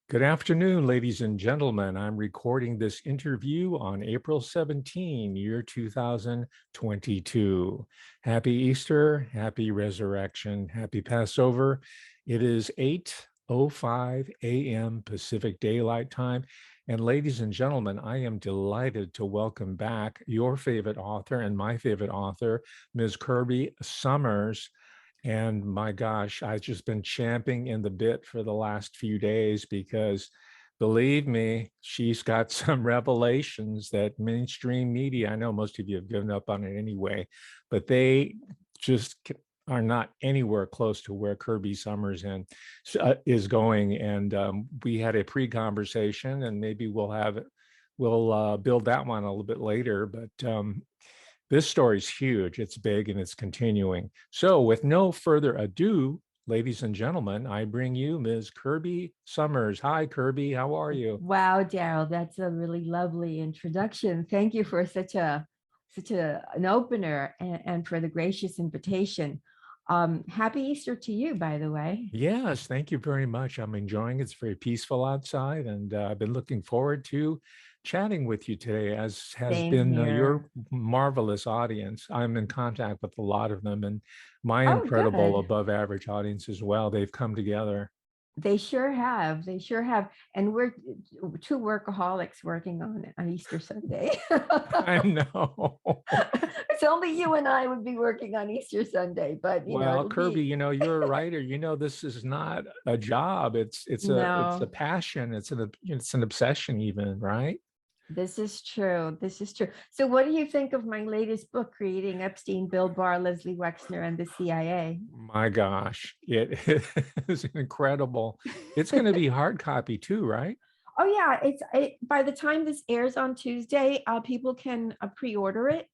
Good afternoon, ladies and gentlemen. I'm recording this interview on April 17, year 2022. Happy Easter, happy resurrection, happy Passover. It is 8:05 a.m. Pacific Daylight Time. And ladies and gentlemen, I am delighted to welcome back your favorite author and my favorite author, Ms. Kirby Sommers. And my gosh, I've just been champing in the bit for the last few days because believe me, she's got some revelations that mainstream media, I know most of you have given up on it anyway, but they just are not anywhere close to where Kirby Sommers is going. And we had a pre-conversation, and maybe we'll build that one a little bit later. But this story's huge, it's big, and it's continuing. So with no further ado, ladies and gentlemen, I bring you Ms. Kirby Sommers. Hi, Kirby, how are you? Wow, Daryl, that's a really lovely introduction. Thank you for an opener and for the gracious invitation. Happy Easter to you, by the way. Yes, thank you very much. I'm enjoying it. It's very peaceful outside, and I've been looking forward to chatting with you today, as has Same been here. your marvelous audience. I'm in contact with a lot of them, and my Oh, incredible good. above average audience as well. They've come together. They sure have. They sure have. And we're two workaholics working on Easter Sunday. I know. It's only you and I would be working on Easter Sunday, but Well, it'll Kirby, be you're a writer. This is not a job. It's a no. passion. It's an obsession even, right? This is true. This is true. So, what do you think of my latest book, Creating Epstein, Bill Barr, Leslie Wexner, and the CIA? My gosh, it is incredible. It's going to be hard copy too, right? Oh yeah, by the time this airs on Tuesday, people can pre-order it.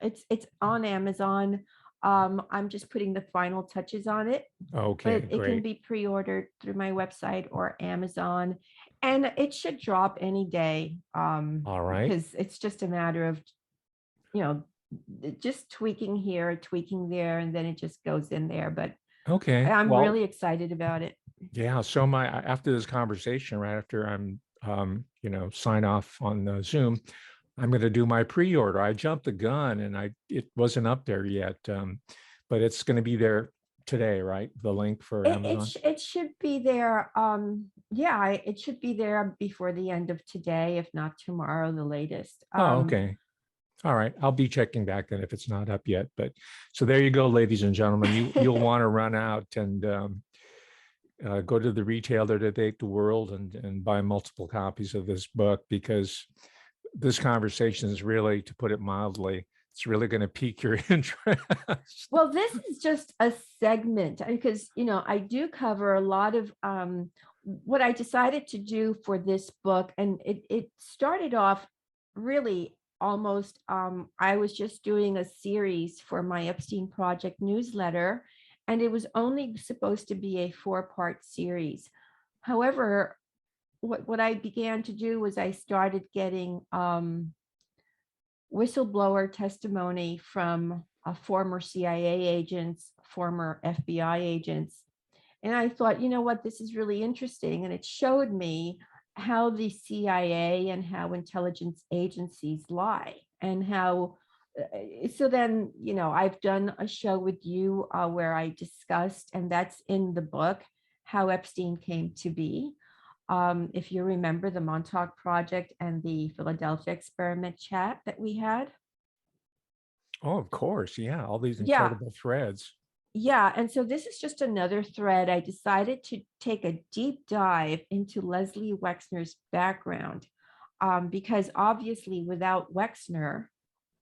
It's on Amazon. I'm just putting the final touches on it, Okay, but it can great. be pre-ordered through my website or Amazon, and it should drop any day. All right. Because it's just a matter of you know just tweaking here, tweaking there, and then it just goes in there. But Okay. I'm Well, really excited about it. yeah. So my after this conversation, right after I'm sign off on Zoom, I'm going to do my pre-order. I jumped the gun, and it wasn't up there yet, but it's going to be there today, right? The link for Amazon. It should be there. Yeah, it should be there before the end of today, if not tomorrow, the latest. Oh, okay. All right. I'll be checking back then if it's not up yet. But so there you go, ladies and gentlemen. You'll want to run out and go to the retailer to take the world and buy multiple copies of this book, because this conversation is really, to put it mildly, it's really going to pique your interest. Well, this is just a segment because I do cover a lot of what I decided to do for this book, and it started off really almost I was just doing a series for my Epstein Project newsletter, and it was only supposed to be a four-part series. However, what I began to do was I started getting whistleblower testimony from former CIA agents, former FBI agents. And I thought, you know what, this is really interesting. And it showed me how the CIA and how intelligence agencies lie and how. So then, I've done a show with you where I discussed, and that's in the book, how Epstein came to be. If you remember the Montauk Project and the Philadelphia experiment chat that we had. Oh, of course. Yeah. All these Yeah, incredible threads. yeah. And so this is just another thread. I decided to take a deep dive into Leslie Wexner's background because obviously without Wexner,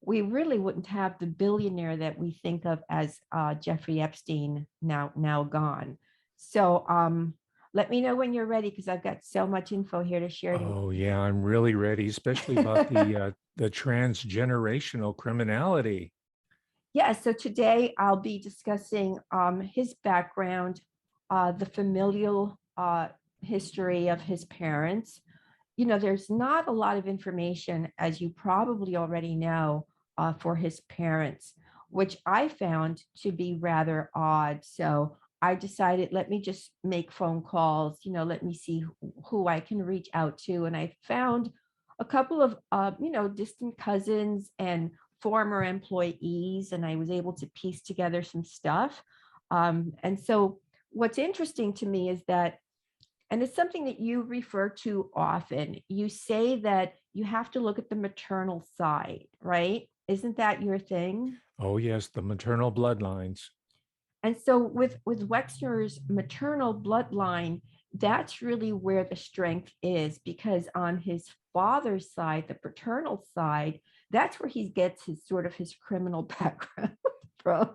we really wouldn't have the billionaire that we think of as Jeffrey Epstein, now gone. So let me know when you're ready because I've got so much info here to share to. Oh, yeah. I'm really ready, especially about the transgenerational criminality. Yeah, so today I'll be discussing his background, the familial history of his parents. There's not a lot of information, as you probably already know, for his parents, which I found to be rather odd. So I decided, let me just make phone calls, let me see who I can reach out to. And I found a couple of, distant cousins and former employees, and I was able to piece together some stuff. And so what's interesting to me is that, and it's something that you refer to often, you say that you have to look at the maternal side, right? Isn't that your thing? Oh, yes, the maternal bloodlines. And so with Wexner's maternal bloodline, that's really where the strength is, because on his father's side, the paternal side, that's where he gets his sort of his criminal background from.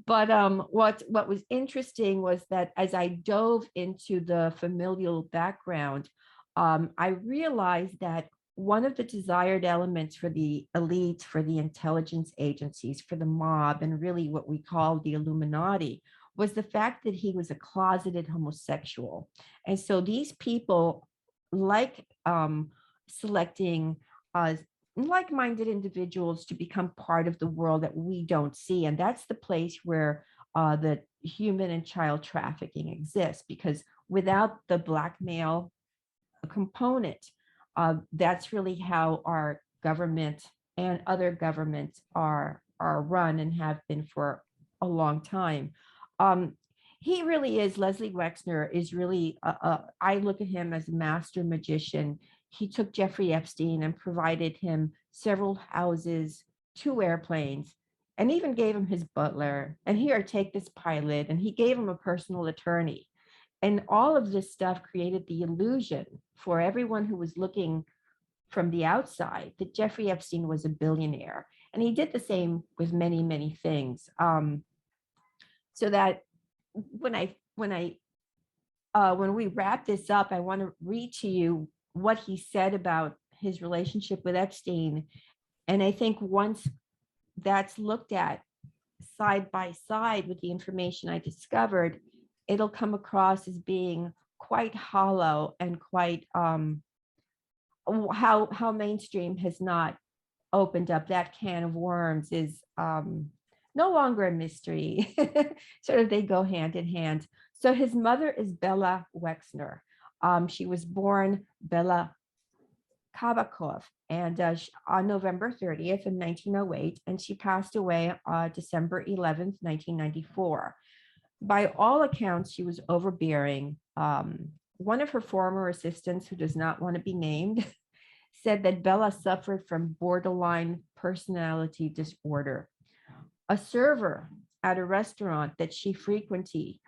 But what was interesting was that as I dove into the familial background, I realized that one of the desired elements for the elites, for the intelligence agencies, for the mob, and really what we call the Illuminati, was the fact that he was a closeted homosexual. And so these people like selecting like-minded individuals to become part of the world that we don't see. And that's the place where the human and child trafficking exists, because without the blackmail component, that's really how our government and other governments are run and have been for a long time. Um, he really is, Leslie Wexner is really, I look at him as a master magician. He took Jeffrey Epstein and provided him several houses, 2 airplanes, and even gave him his butler. And here, take this pilot. And he gave him a personal attorney. And all of this stuff created the illusion for everyone who was looking from the outside that Jeffrey Epstein was a billionaire. And he did the same with many, many things. So that when we wrap this up, I want to read to you what he said about his relationship with Epstein. And I think once that's looked at side by side with the information I discovered, it'll come across as being quite hollow and quite how mainstream has not opened up that can of worms is no longer a mystery. Sort of they go hand in hand. So his mother is Bella Wexner. She was born Bella Kabakov and on November 30th in 1908, and she passed away December 11th, 1994. By all accounts, she was overbearing. One of her former assistants, who does not want to be named, said that Bella suffered from borderline personality disorder. A server at a restaurant that she frequented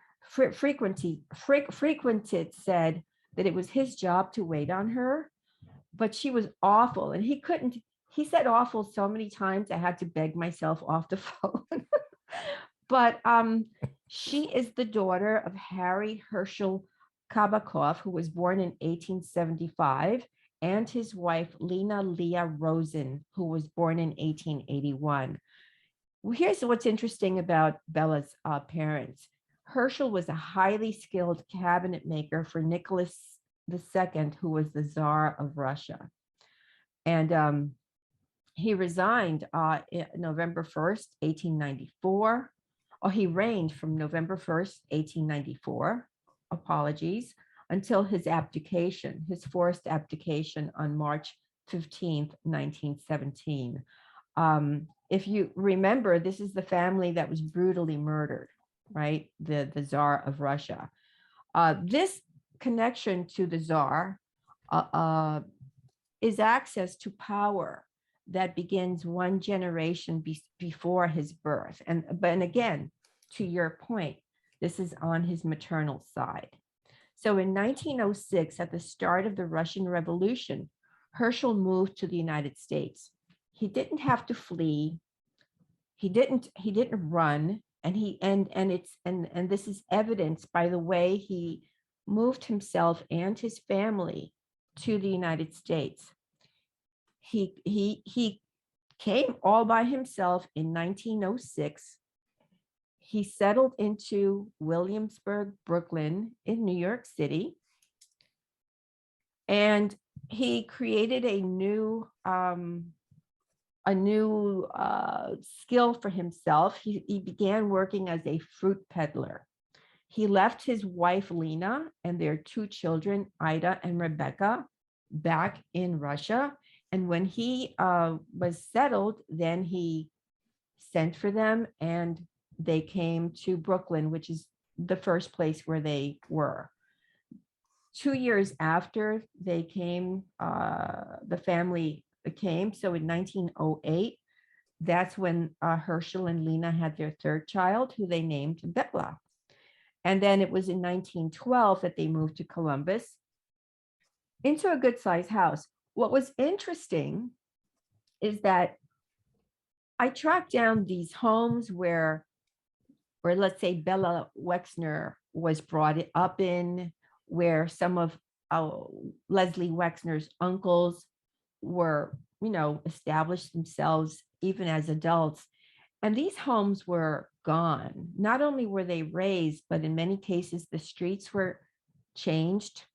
said that it was his job to wait on her, but she was awful. And he said awful so many times, I had to beg myself off the phone. But she is the daughter of Harry Herschel Kabakov, who was born in 1875, and his wife, Lena Leah Rosen, who was born in 1881. Well, here's what's interesting about Bella's parents. Herschel was a highly skilled cabinet maker for Nicholas II, who was the Tsar of Russia. And he resigned November 1st, 1894. Oh, he reigned from November 1st, 1894, apologies, until his abdication, his forced abdication on March 15th, 1917. If you remember, this is the family that was brutally murdered, right? The Tsar of Russia. This connection to the Tsar is access to power that begins one generation before his birth. And again, to your point, this is on his maternal side. So in 1906, at the start of the Russian Revolution, Herschel moved to the United States. He didn't have to flee. He didn't run. And this is evidenced by the way he moved himself and his family to the United States. He came all by himself in 1906. He settled into Williamsburg, Brooklyn, in New York City, and he created a new skill for himself. He began working as a fruit peddler. He left his wife, Lena, and their two children, Ida and Rebecca, back in Russia. And when he was settled, then he sent for them and they came to Brooklyn, which is the first place where they were. 2 years after they came, the family came. So in 1908, that's when Herschel and Lena had their third child, who they named Bella. And then it was in 1912 that they moved to Columbus into a good sized house. What was interesting is that I tracked down these homes where, or let's say Bella Wexner was brought up in, where some of Leslie Wexner's uncles were, established themselves even as adults. And these homes were gone. Not only were they razed, but in many cases the streets were changed.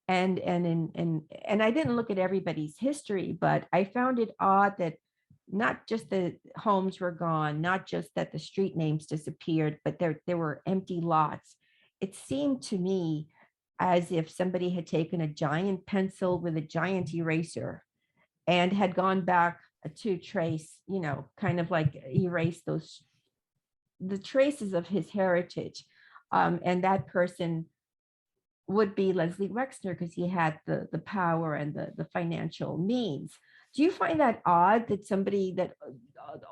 And I didn't look at everybody's history, but I found it odd that not just the homes were gone, not just that the street names disappeared, but there were empty lots. It seemed to me as if somebody had taken a giant pencil with a giant eraser and had gone back to trace, kind of like erase the traces of his heritage. And that person would be Leslie Wexner because he had the power and the financial means. Do you find that odd that somebody that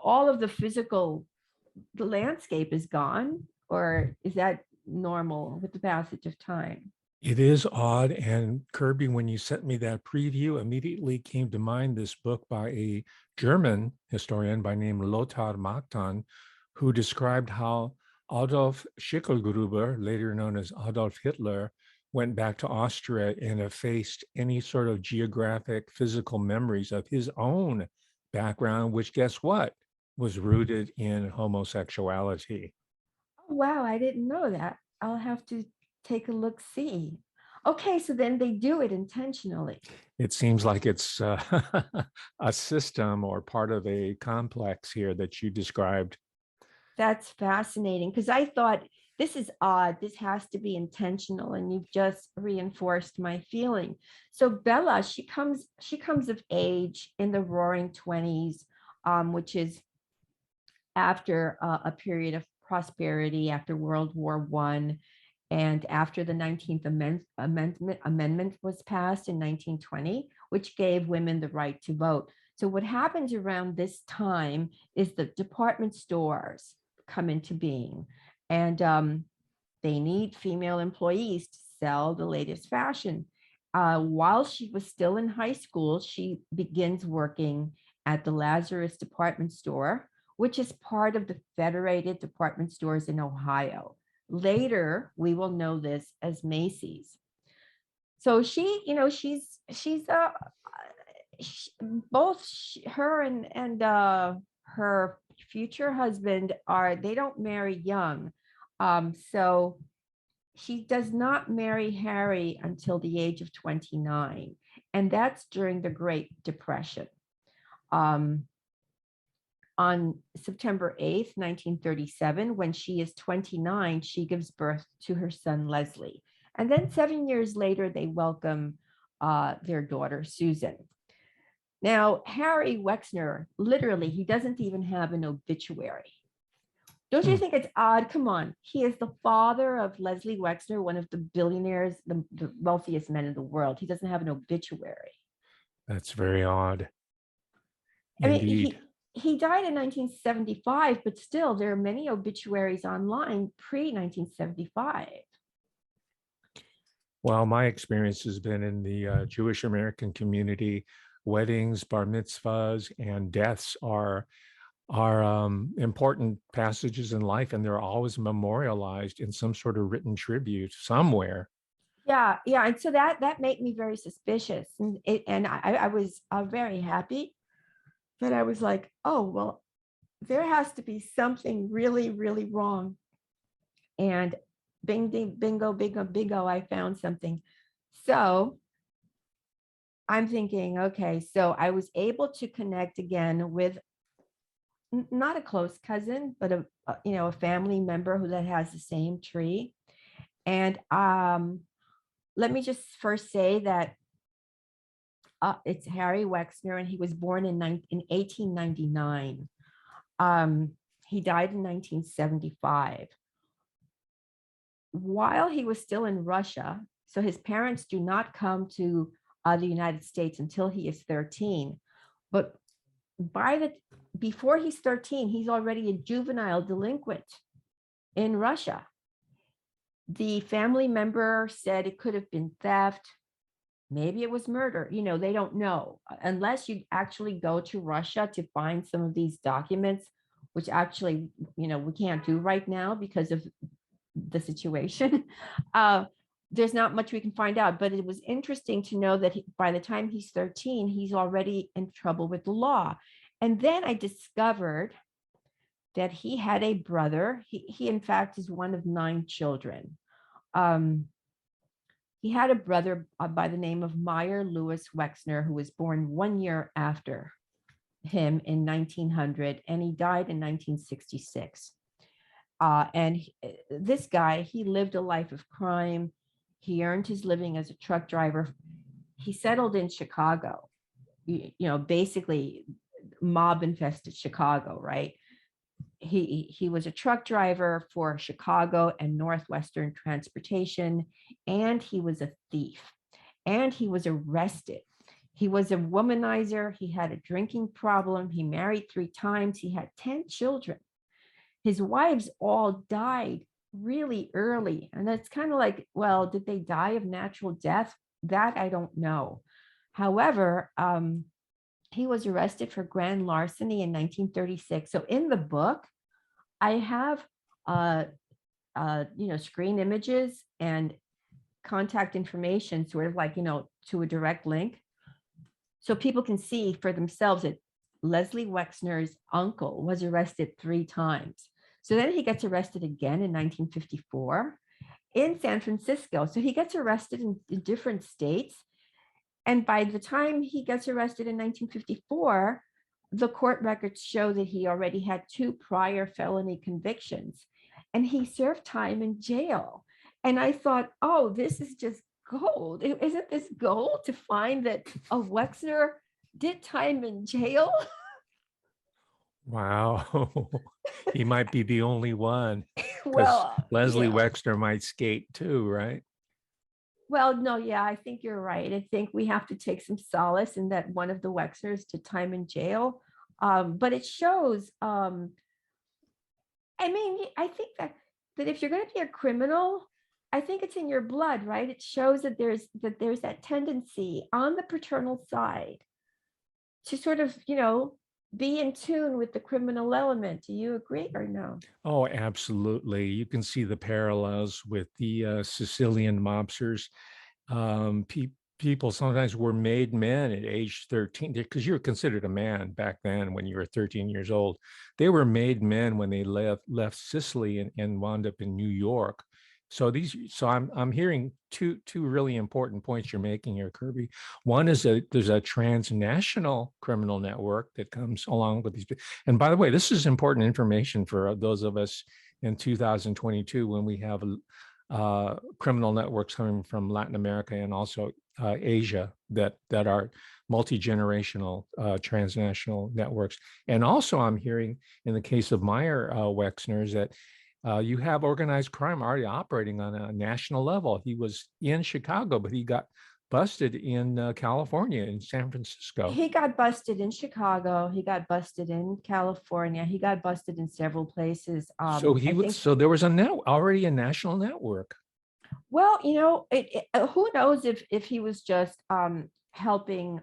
all of the physical, the landscape is gone, or is that normal with the passage of time? It is odd. And Kirby, when you sent me that preview, immediately came to mind this book by a German historian by name Lothar Machtan, who described how Adolf Schicklgruber, later known as Adolf Hitler, went back to Austria and effaced any sort of geographic, physical memories of his own background, which, guess what, was rooted in homosexuality. Oh, wow, I didn't know that. I'll have to take a look, see. Okay, so then they do it intentionally. It seems like it's a system or part of a complex here that you described. That's fascinating because I thought this is odd. This has to be intentional, and you've just reinforced my feeling. So Bella, she comes of age in the Roaring Twenties, which is after a period of prosperity after World War One, and after the 19th Amendment was passed in 1920, which gave women the right to vote. So what happens around this time is the department stores come into being, and they need female employees to sell the latest fashion. While she was still in high school, she begins working at the Lazarus department store, which is part of the Federated Department Stores in Ohio. Later, we will know this as Macy's. So both her and her future husband they don't marry young. So she does not marry Harry until the age of 29, and that's during the Great Depression. Um, on September 8th, 1937, when she is 29, she gives birth to her son, Leslie. And then 7 years later, they welcome their daughter, Susan. Now, Harry Wexner, literally, he doesn't even have an obituary. Don't you think it's odd? Come on. He is the father of Leslie Wexner, one of the billionaires, the wealthiest men in the world. He doesn't have an obituary. That's very odd. I mean, Indeed. he died in 1975, but still, there are many obituaries online pre 1975. Well, my experience has been in the Jewish American community. Weddings, bar mitzvahs, and deaths are important passages in life, and they're always memorialized in some sort of written tribute somewhere. Yeah, yeah, and so that made me very suspicious, and I was very happy that I was like, oh well, there has to be something really, really wrong. And bing, ding, bingo, bingo, bingo, I found something. So I'm thinking, okay, so I was able to connect again with not a close cousin, but a family member who that has the same tree. And let me just first say that it's Harry Wexner, and he was born in 1899. Um, he died in 1975. While he was still in Russia, so his parents do not come to the United States until he is 13. But by the before he's 13, he's already a juvenile delinquent in Russia. The family member said it could have been theft, maybe it was murder. They don't know unless you actually go to Russia to find some of these documents, which actually, we can't do right now because of the situation. There's not much we can find out, but it was interesting to know that by the time he's 13, he's already in trouble with the law. And then I discovered that he had a brother. He in fact is one of 9 children. He had a brother by the name of Meyer Louis Wexner, who was born 1 year after him in 1900, and he died in 1966. This guy, he lived a life of crime. He earned his living as a truck driver. He settled in Chicago, basically mob infested Chicago, right? He was a truck driver for Chicago and Northwestern Transportation, and he was a thief, and he was arrested. He was a womanizer. He had a drinking problem. He married 3 times. He had 10 children. His wives all died really early. And that's kind of like, well, did they die of natural death? That I don't know. However, he was arrested for grand larceny in 1936. So in the book, I have, screen images and contact information, sort of like, to a direct link. So people can see for themselves that Leslie Wexner's uncle was arrested 3 times. So then he gets arrested again in 1954 in San Francisco. So he gets arrested in different states. And by the time he gets arrested in 1954, the court records show that he already had 2 prior felony convictions, and he served time in jail. And I thought, oh, this is just gold. Isn't this gold to find that a Wexner did time in jail? Wow. He might be the only one, because Well, Leslie Wexner might skate too, right? well, no, yeah, I think you're right. I think we have to take some solace in that one of the Wexners did time in jail. But it shows, I think that if you're going to be a criminal, I think it's in your blood, right? It shows that there's that tendency on the paternal side to sort of, be in tune with the criminal element. Do you agree or no? Oh, absolutely. You can see the parallels with the Sicilian mobsters. People sometimes were made men at age 13 because you're considered a man back then when you were 13 years old. They were made men when they left Sicily and wound up in New York. So I'm hearing two really important points you're making here, Kirby. One is that there's a transnational criminal network that comes along with these. And by the way, this is important information for those of us in 2022 when we have criminal networks coming from Latin America and also Asia that are multi-generational transnational networks. And also I'm hearing in the case of Meyer Wexner's that you have organized crime already operating on a national level. He was in Chicago, but he got busted in California, in San Francisco. He got busted in Chicago. He got busted in California. He got busted in several places. So there was already a national network. Well, who knows if he was just helping.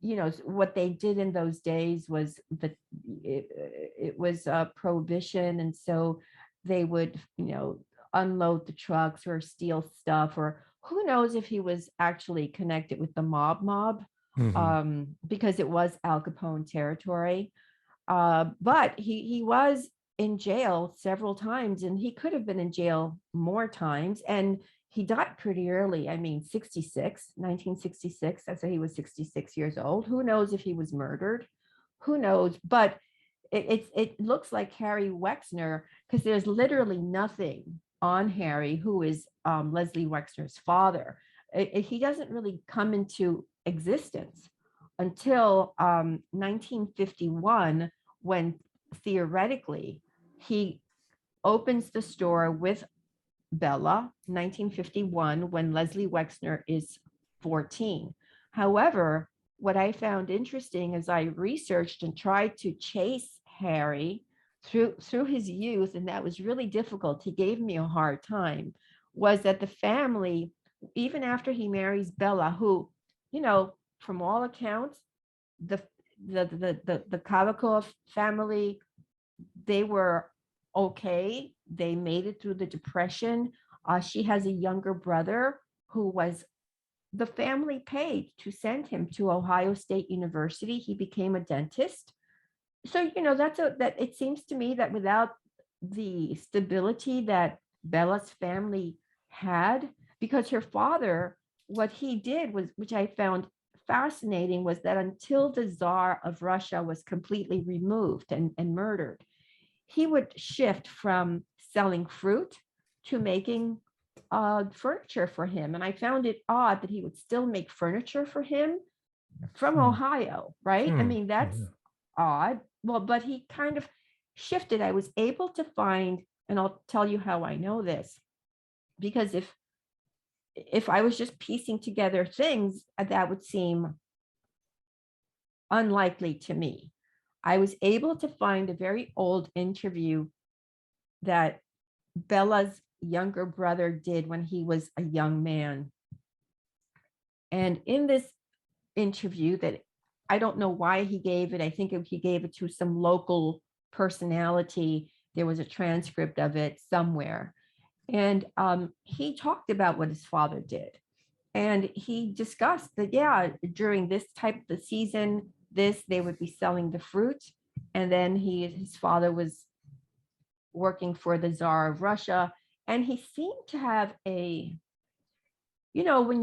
What they did in those days was that it was prohibition, and so they would, unload the trucks or steal stuff, or who knows if he was actually connected with the mob, because it was Al Capone territory. But he was in jail several times, and he could have been in jail more times. And he died pretty early. I mean, 1966. That's why he was 66 years old. Who knows if he was murdered? Who knows? But it looks like Harry Wexner, because there's literally nothing on Harry, who is Leslie Wexner's father. He doesn't really come into existence until 1951, when theoretically he opens the store with Bella, 1951, when Leslie Wexner is 14. However, what I found interesting as I researched and tried to chase Harry through his youth, and that was really difficult, he gave me a hard time, was that the family, even after he marries Bella, who, from all accounts, the the Kavakov family, they were okay. They made it through the Depression. She has a younger brother who was, the family paid to send him to Ohio State University. He became a dentist. So, that it seems to me that without the stability that Bella's family had, because her father, what he did was, which I found fascinating, was that until the Tsar of Russia was completely removed and murdered, he would shift from selling fruit to making furniture for him. And I found it odd that he would still make furniture for him from Hmm. Ohio, right? I Hmm. mean, that's Yeah. odd. Well, but he kind of shifted. I was able to find, and I'll tell you how I know this, because if I was just piecing together things, that would seem unlikely to me. I was able to find a very old interview that Bella's younger brother did when he was a young man. And in this interview, that I don't know why he gave it, I think he gave it to some local personality. There was a transcript of it somewhere. And he talked about what his father did. And he discussed that, yeah, during this type of the season, they would be selling the fruit. And then his father was working for the Tsar of Russia. And he seemed to have when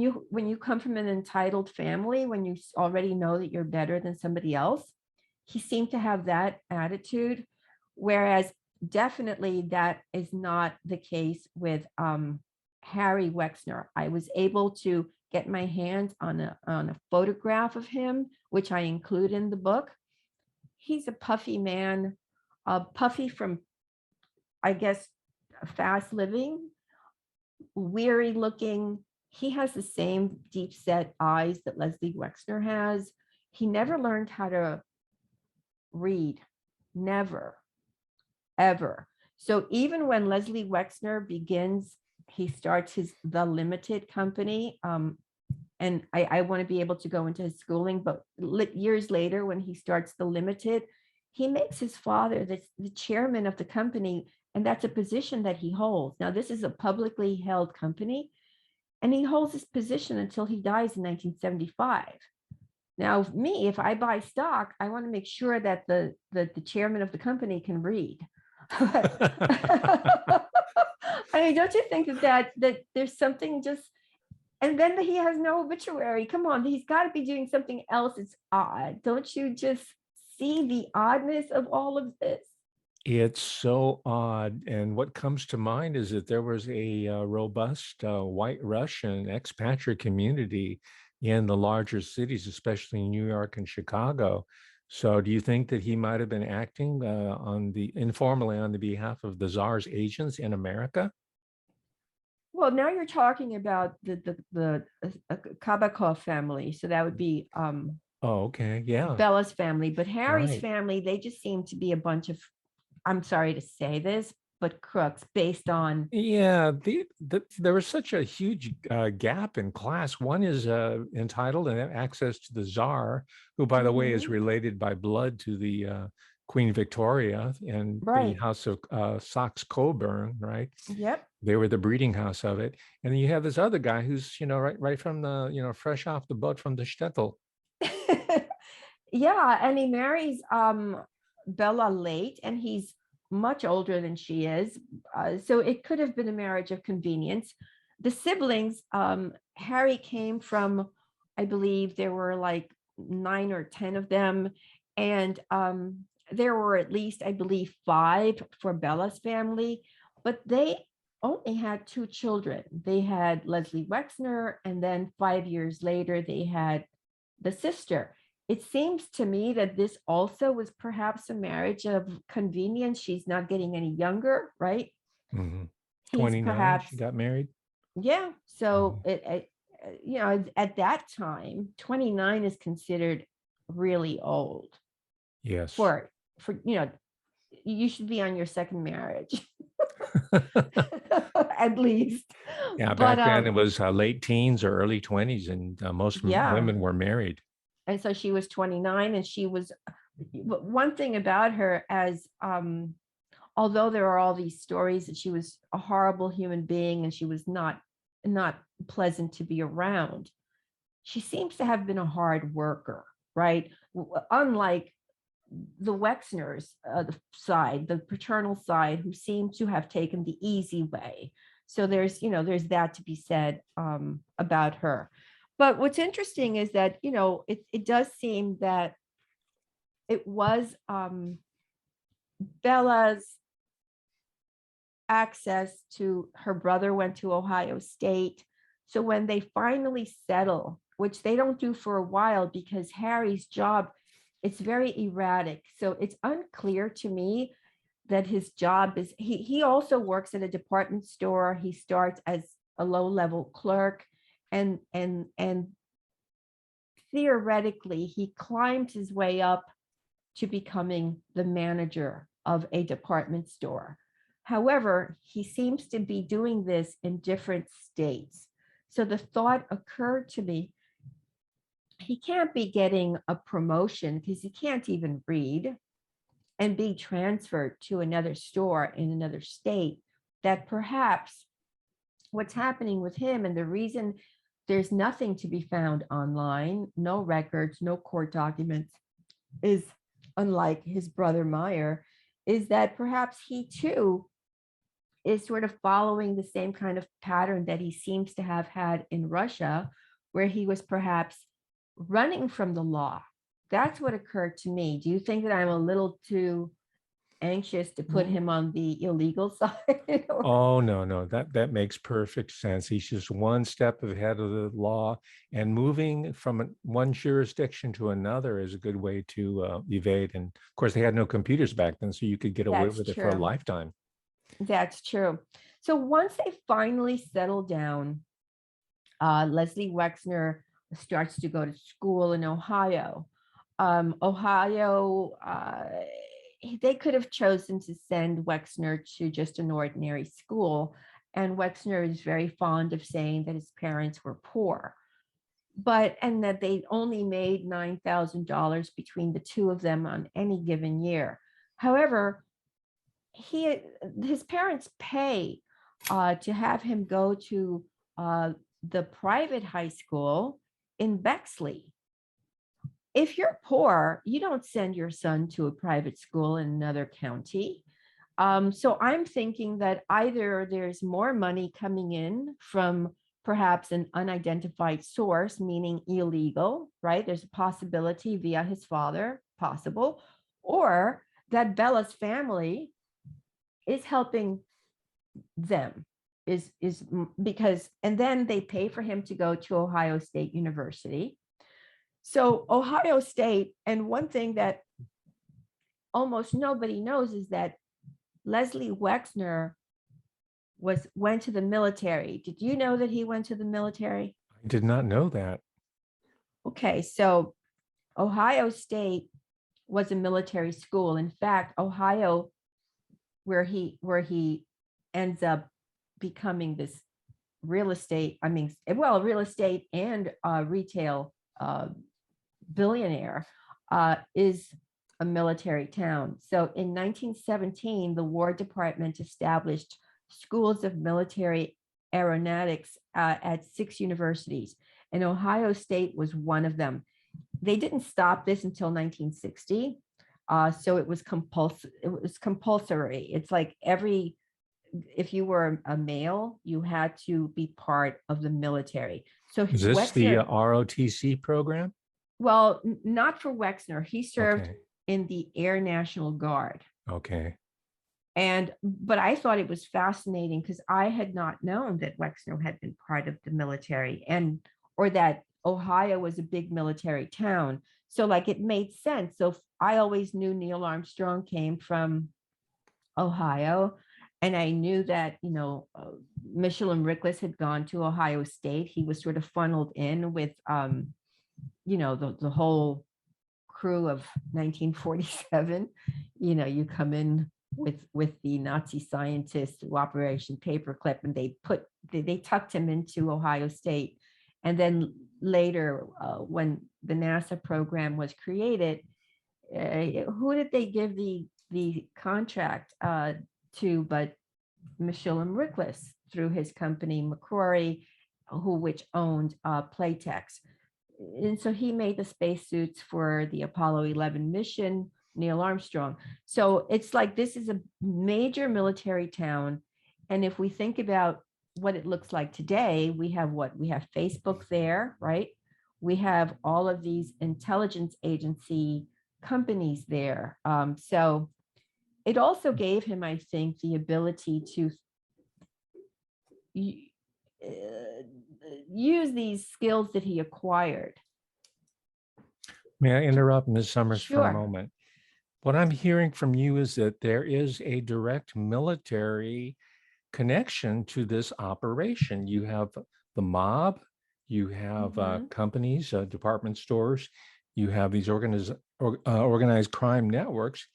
you come from an entitled family, when you already know that you're better than somebody else, he seemed to have that attitude. Whereas definitely that is not the case with Harry Wexner. I was able to get my hands on a photograph of him, which I include in the book. He's a puffy man, puffy from, I guess, fast living, weary looking. He has the same deep set eyes that Leslie Wexner has. He never learned how to read, never, ever. So even when Leslie Wexner begins, he starts the Limited company. And I want to be able to go into his schooling, but years later, when he starts the Limited, he makes his father the chairman of the company. And that's a position that he holds. Now, this is a publicly held company, and he holds this position until he dies in 1975. Now, me, if I buy stock, I want to make sure that the chairman of the company can read. I mean, don't you think that there's something just, and then he has no obituary. Come on, he's got to be doing something else. It's odd. Don't you just see the oddness of all of this? It's so odd. And what comes to mind is that there was a robust white Russian expatriate community in the larger cities, especially New York and Chicago. So do you think that he might have been acting informally on the behalf of the Tsar's agents in America? Well, now you're talking about the Kabakov family, so that would be Oh, okay. Yeah. Bella's family. But Harry's Right. family, they just seem to be a bunch of, I'm sorry to say this, but crooks based on. Yeah, there was such a huge gap in class. One is entitled and have access to the Tsar, who, by the way, is Mhm. related by blood to the Queen Victoria and the Right. House of Saxe-Coburg, right? Yep. They were the breeding house of it. And then you have this other guy who's, right from the, fresh off the boat from the shtetl. Yeah, and he marries Bella late, and he's much older than she is. So it could have been a marriage of convenience. The siblings, Harry came from, I believe there were like 9 or 10 of them, and there were at least, I believe, 5 for Bella's family, but they only had two children. They had Leslie Wexner, and then 5 years later, they had the sister. It seems to me that this also was perhaps a marriage of convenience. She's not getting any younger, right? Hmm. He's 29, she perhaps, got married. yeah. So Mhm. at that time, 29 is considered really old Yes. for, you should be on your second marriage at least. Yeah, But back then it was late teens or early 20s, and most yeah. women were married. And so she was 29, and she was, one thing about her, as although there are all these stories that she was a horrible human being and she was not pleasant to be around, she seems to have been a hard worker, right? Unlike the Wexners, the side, the paternal side, who seem to have taken the easy way. So there's that to be said about her. But what's interesting is that, it does seem that it was Bella's access to her brother went to Ohio State. So when they finally settle, which they don't do for a while because Harry's job, it's very erratic. So it's unclear to me that his job is, he also works at a department store. He starts as a low-level clerk, and theoretically he climbed his way up to becoming the manager of a department store. However, he seems to be doing this in different states. So the thought occurred to me, he can't be getting a promotion because he can't even read and be transferred to another store in another state. That perhaps what's happening with him, and the reason there's nothing to be found online, no records, no court documents, is, unlike his brother Meyer, is that perhaps he too is sort of following the same kind of pattern that he seems to have had in Russia, where he was perhaps running from the law. That's what occurred to me. Do you think that I'm a little too anxious to put him on the illegal side? Oh, no, no, that makes perfect sense. He's just one step ahead of the law, and moving from one jurisdiction to another is a good way to evade. And of course, they had no computers back then, so you could get away That's with it for a true. lifetime. That's true. So once they finally settle down, Leslie Wexner starts to go to school in Ohio. Ohio, they could have chosen to send Wexner to just an ordinary school. And Wexner is very fond of saying that his parents were poor, and that they only made $9,000 between the two of them on any given year. However, he his parents pay to have him go to uh, the private high school in Bexley. If you're poor, you don't send your son to a private school in another county. So I'm thinking that either there's more money coming in from perhaps an unidentified source, meaning illegal, right? There's a possibility via his father, possible, or that Bella's family is helping them, is because, and then they pay for him to go to Ohio State University. So Ohio State, and one thing that almost nobody knows is that Leslie Wexner went to the military. Did you know that he went to the military? I did not know that. Okay, so Ohio State was a military school. In fact, Ohio, where he ends up becoming this real estate, real estate and retail billionaire, is a military town. So in 1917, the War Department established schools of military aeronautics at 6 universities, and Ohio State was one of them. They didn't stop this until 1960. So it was compulsory. It's like if you were a male, you had to be part of the military. So Is this the Wexner, ROTC program? well, not for Wexner. He served Okay. in the Air National Guard. Okay. But I thought it was fascinating because I had not known that Wexner had been part of the military, or that Ohio was a big military town. So like it made sense. So I always knew Neil Armstrong came from Ohio. And I knew that, Michelin Rickless had gone to Ohio State. He was sort of funneled in with, the whole crew of 1947. You come in with the Nazi scientists through Operation Paperclip, and they tucked him into Ohio State. And then later, when the NASA program was created, who did they give the contract to but Michelin Rickless through his company McCrory, which owned Playtex. And so he made the spacesuits for the Apollo 11 mission, Neil Armstrong. So it's like this is a major military town. And if we think about what it looks like today, we have Facebook there, right? We have all of these intelligence agency companies there. So it also gave him, I think, the ability to use these skills that he acquired. May I interrupt, Ms. Sommers, for a Sure. moment? What I'm hearing from you is that there is a direct military connection to this operation. You have the mob, you have companies, department stores, you have these organized crime networks,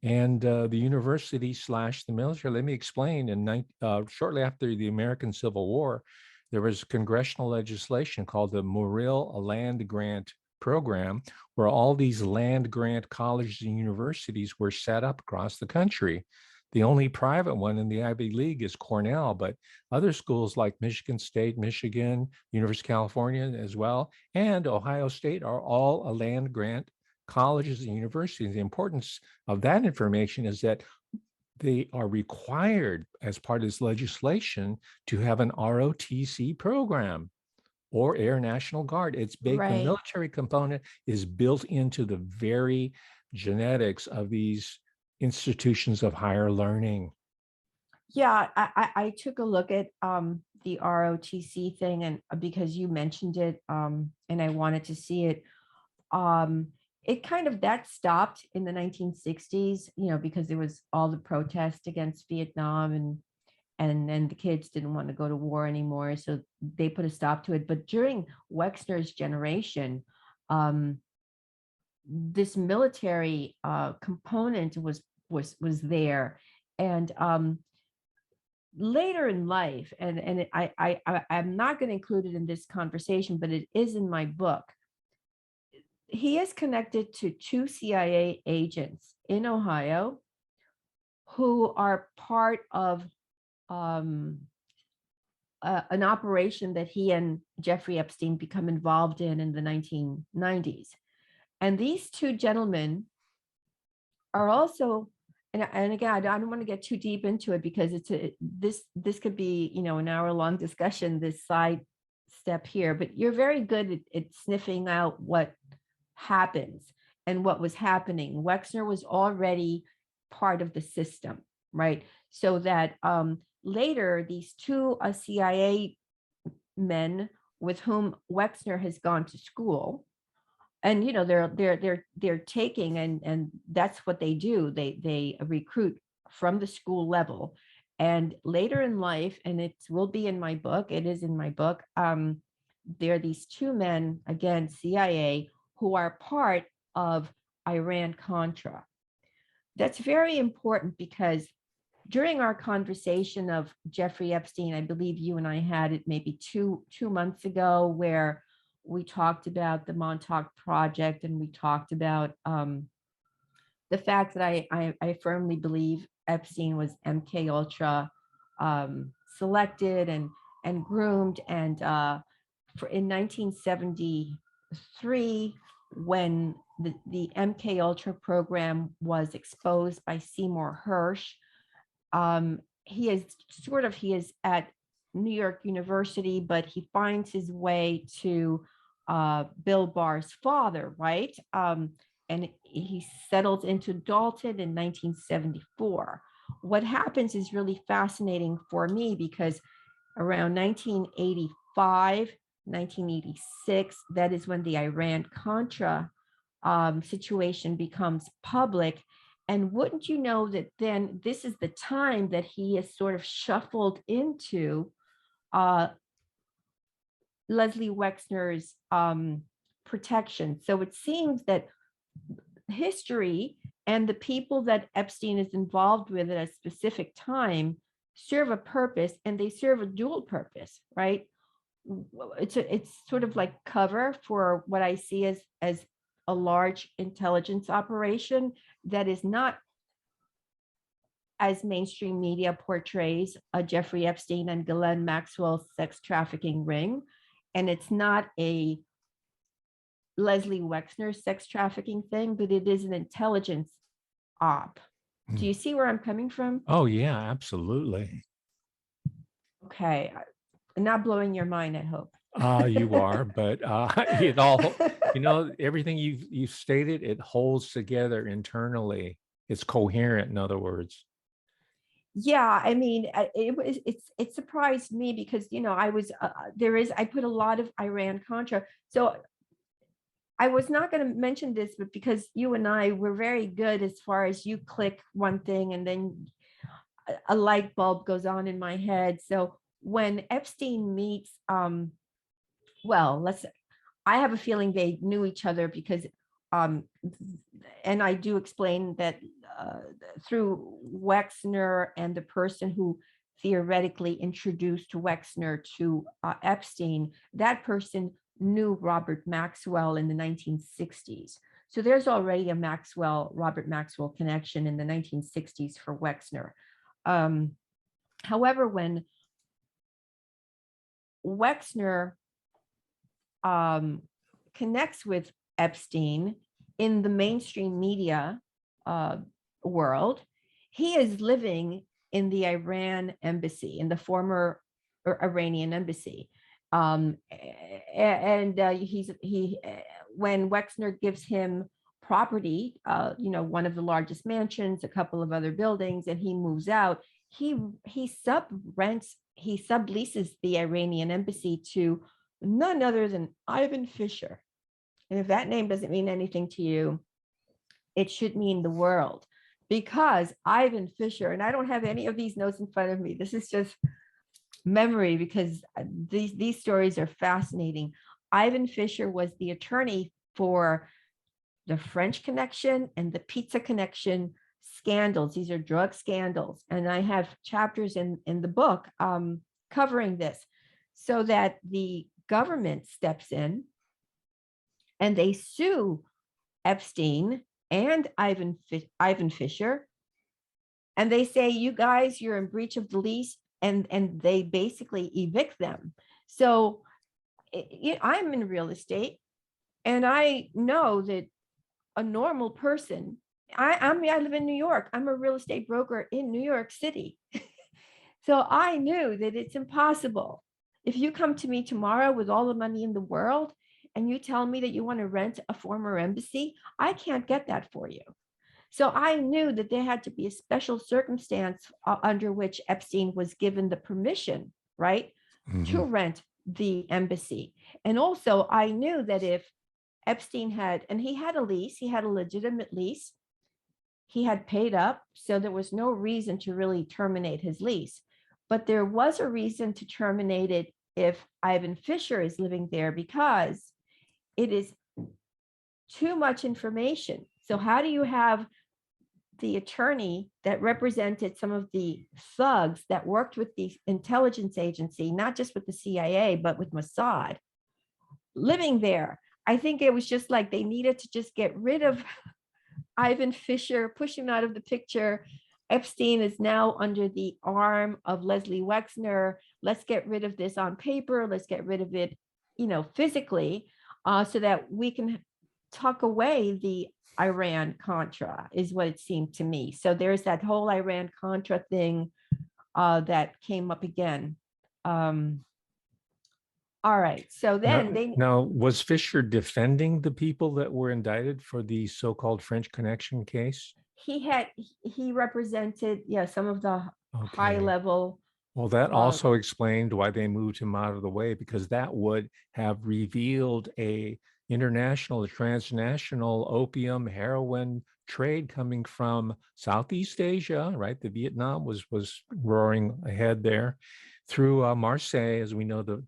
and the university / the military. Let me explain. Shortly after the American Civil War, there was congressional legislation called the Morrill Land Grant Program, where all these land grant colleges and universities were set up across the country. The only private one in the Ivy League is Cornell, but other schools like Michigan State, Michigan, University of California as well, and Ohio State are all a land grant colleges and universities. The importance of that information is that they are required as part of this legislation to have an ROTC program or Air National Guard. It's big. The military component is built into the very genetics of these institutions of higher learning. Yeah, I took a look at the ROTC thing, and because you mentioned it, and I wanted to see it. It kind of that stopped in the 1960s, because there was all the protest against Vietnam, and then the kids didn't want to go to war anymore, so they put a stop to it. But during Wexner's generation, this military component was there, and later in life, and I'm not going to include it in this conversation, but it is in my book. He is connected to 2 CIA agents in Ohio who are part of an operation that he and Jeffrey Epstein become involved in the 1990s. And these 2 gentlemen are also, and again, I don't want to get too deep into it because this could be, an hour-long discussion, this side step here, but you're very good at sniffing out what happens and what was happening. Wexner was already part of the system, right? So that later these 2 CIA men with whom Wexner has gone to school, and they're taking, and that's what they do. They recruit from the school level, and later in life, and it will be in my book. It is in my book. There are these 2 men, again, CIA, who are part of Iran-Contra. That's very important because during our conversation of Jeffrey Epstein, I believe you and I had it maybe two months ago, where we talked about the Montauk Project, and we talked about the fact that I firmly believe Epstein was MK Ultra selected and groomed, and in 1973, when the MK Ultra program was exposed by Seymour Hersh, he is at New York University, but he finds his way to Bill Barr's father, right? And he settles into Dalton in 1974. what happens is really fascinating for me because around 1985, 1986, that is when the Iran-Contra situation becomes public. And wouldn't you know that then this is the time that he is sort of shuffled into uh, Leslie Wexner's protection. So it seems that history and the people that Epstein is involved with at a specific time serve a purpose, and they serve a dual purpose, right? It's sort of like cover for what I see as a large intelligence operation that is not, as mainstream media portrays, a Jeffrey Epstein and Ghislaine Maxwell sex trafficking ring, and it's not a Leslie Wexner sex trafficking thing, but it is an intelligence op. Do you see where I'm coming from? Oh, yeah, absolutely. Okay. I'm not blowing your mind, I hope. You are, but it all, everything you've stated, it holds together internally. It's coherent, in other words. Yeah, I mean, it surprised me because I was I put a lot of Iran Contra. So I was not going to mention this, but because you and I were very good as far as you click one thing and then a light bulb goes on in my head. So when Epstein meets, well, I have a feeling they knew each other because, um, and I do explain that through Wexner and the person who theoretically introduced Wexner to Epstein, that person knew Robert Maxwell in the 1960s. So there's already a Robert Maxwell connection in the 1960s for Wexner. However, when Wexner connects with Epstein in the mainstream media uh, world, he is living in the Iran embassy, in the former Iranian embassy. And when Wexner gives him property, one of the largest mansions, a couple of other buildings, and he moves out, he subleases the Iranian embassy to none other than Ivan Fisher. And if that name doesn't mean anything to you, it should mean the world, because Ivan Fisher, and I don't have any of these notes in front of me. This is just memory because these stories are fascinating. Ivan Fisher was the attorney for the French Connection and the Pizza Connection scandals. These are drug scandals. And I have chapters in the book covering this, so that the government steps in and they sue Epstein and Ivan Fisher. And they say, you guys, you're in breach of the lease. And they basically evict them. So I'm in real estate, and I know that a normal person, I live in New York. I'm a real estate broker in New York City. So I knew that it's impossible. If you come to me tomorrow with all the money in the world and you tell me that you want to rent a former embassy, I can't get that for you. So I knew that there had to be a special circumstance under which Epstein was given the permission, right, to rent the embassy. And also I knew that if Epstein and he had a lease, he had a legitimate lease, he had paid up, so there was no reason to really terminate his lease. But there was a reason to terminate it if Ivan Fisher is living there, because it is too much information. So how do you have the attorney that represented some of the thugs that worked with the intelligence agency, not just with the CIA, but with Mossad, living there? I think it was just like they needed to just get rid of Ivan Fisher, push him out of the picture. Epstein is now under the arm of Leslie Wexner. Let's get rid of this on paper. Let's get rid of it, physically, so that we can tuck away the Iran-Contra, is what it seemed to me. So there's that whole Iran-Contra thing that came up again. All right. So then now, was Fisher defending the people that were indicted for the so-called French Connection case? he represented, yeah, some of the high Okay. level. Well, that uh also explained why they moved him out of the way, because that would have revealed a international, transnational opium heroin trade coming from Southeast Asia, right? The Vietnam was roaring ahead there through Marseille, as we know the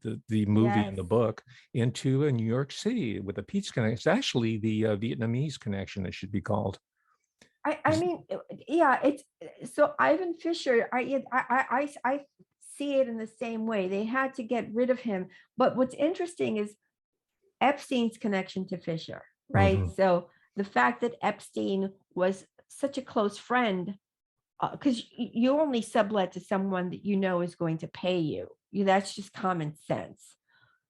movie yes, and the book, into New York City with a Pete's connection. It's actually the Vietnamese connection, it should be called. I mean, yeah, it's so Ivan Fisher, I see it in the same way. They had to get rid of him. But what's interesting is Epstein's connection to Fisher, right? Mhm. So the fact that Epstein was such a close friend, because you only sublet to someone that you know is going to pay you. That's just common sense.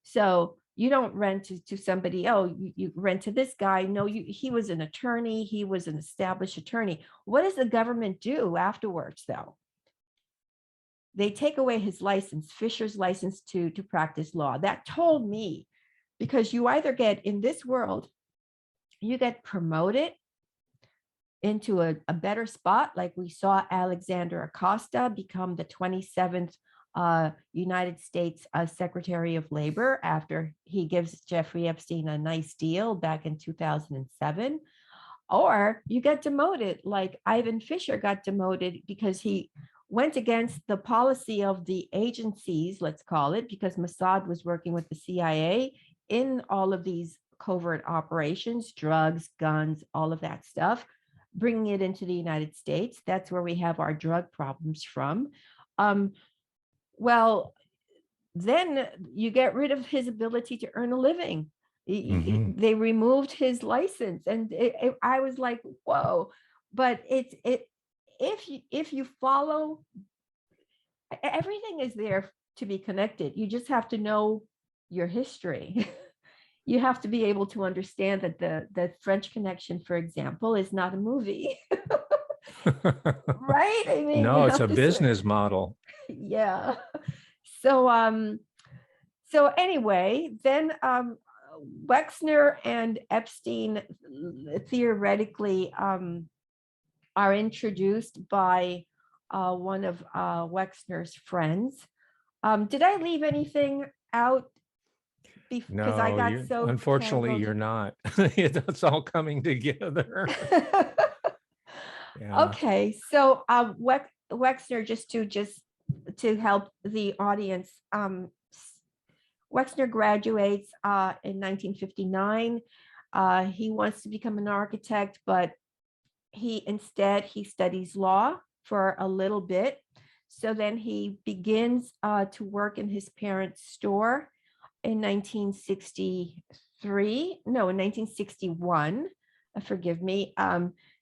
So you don't rent to somebody, oh, you rent to this guy. No, he was an attorney, he was an established attorney. What does the government do afterwards, though? They take away his license, Fisher's license to practice law. That told me, because you either get in this world, you get promoted into a better spot, like we saw Alexander Acosta become the 27th United States Secretary of Labor after he gives Jeffrey Epstein a nice deal back in 2007. Or you get demoted, like Ivan Fisher got demoted because he went against the policy of the agencies, let's call it, because Mossad was working with the CIA in all of these covert operations, drugs, guns, all of that stuff, bringing it into the United States. That's where we have our drug problems from. Um, well, then you get rid of his ability to earn a living. Mhm. They removed his license, and I was like, whoa. But if you follow, everything is there to be connected. You just have to know your history. You have to be able to understand that the French Connection, for example, is not a movie. Right? I mean, you No, it's have a to business model. yeah. So so anyway, then Wexner and Epstein theoretically are introduced by one of Wexner's friends. Did I leave anything out? Because I No, got you so unfortunately tangled. you're not. It's all coming together. Yeah. Okay, so Wexner, just to help the audience, Wexner graduates in 1959. He wants to become an architect, but he studies law for a little bit. So then he begins to work in his parents' store in 1963. No, in 1961. Forgive me.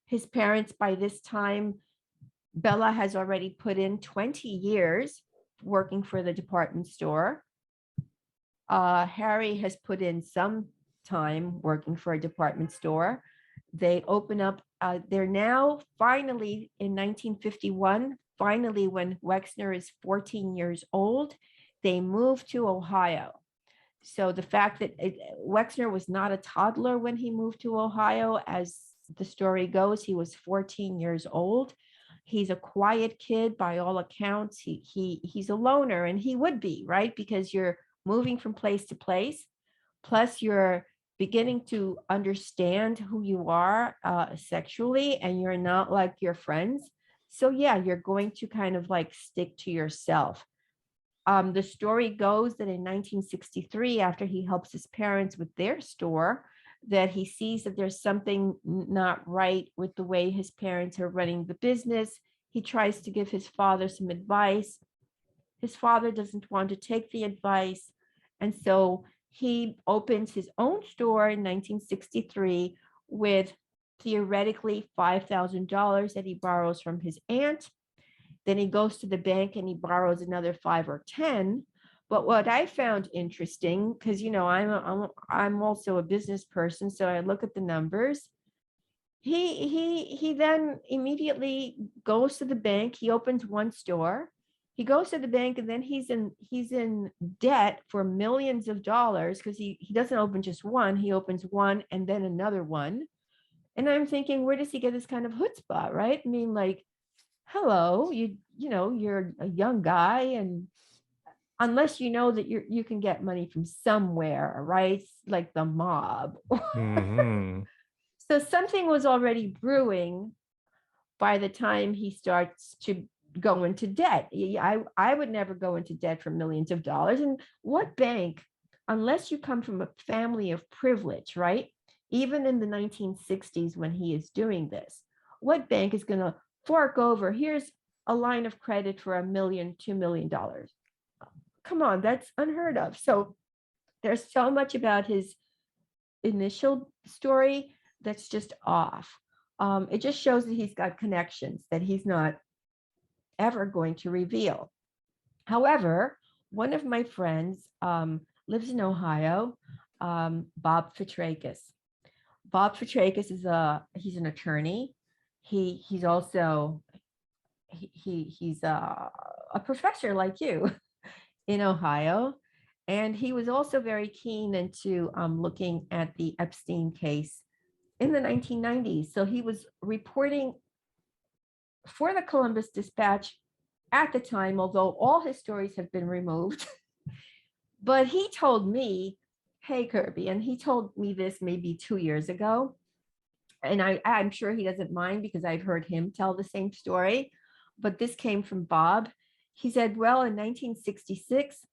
His parents, by this time, Bella has already put in 20 years working for the department store. Harry has put in some time working for a department store. They open up, they're now finally in 1951, finally, when Wexner is 14 years old, they moved to Ohio. So the fact that Wexner was not a toddler when he moved to Ohio, as the story goes, he was 14 years old. He's a quiet kid by all accounts. He's a loner, and he would be, right? Because you're moving from place to place, plus you're beginning to understand who you are sexually, and you're not like your friends. So yeah, you're going to kind of like stick to yourself. The story goes that in 1963, after he helps his parents with their store, that he sees that there's something not right with the way his parents are running the business. He tries to give his father some advice. His father doesn't want to take the advice. And so he opens his own store in 1963 with theoretically $5,000 that he borrows from his aunt. Then he goes to the bank and he borrows another 5 or 10. But what I found interesting, because I'm also a business person, so I look at the numbers. He then immediately goes to the bank. He opens one store. He goes to the bank, and then he's in debt for millions of dollars, because he doesn't open just one. He opens one and then another one. And I'm thinking, where does he get this kind of chutzpah, right? I mean, like, hello, you're a young guy, and unless you know that you can get money from somewhere, right? Like the mob. Hmm. So something was already brewing by the time he starts to go into debt. I would never go into debt for millions of dollars. And what bank, unless you come from a family of privilege, right? Even in the 1960s, when he is doing this, what bank is going to fork over? Here's a line of credit for $1 million, $2 million. Come on, that's unheard of. So there's so much about his initial story that's just off. It just shows that he's got connections that he's not ever going to reveal. However, one of my friends lives in Ohio, Bob Fitrakis. Bob Fitrakis he's an attorney. He's also he's a professor like you in Ohio. And he was also very keen into looking at the Epstein case in the 1990s. So he was reporting for the Columbus Dispatch at the time, although all his stories have been removed. But he told me, hey, Kirby, and he told me this maybe 2 years ago. And I'm sure he doesn't mind because I've heard him tell the same story. But this came from Bob. He said, well, in 1966,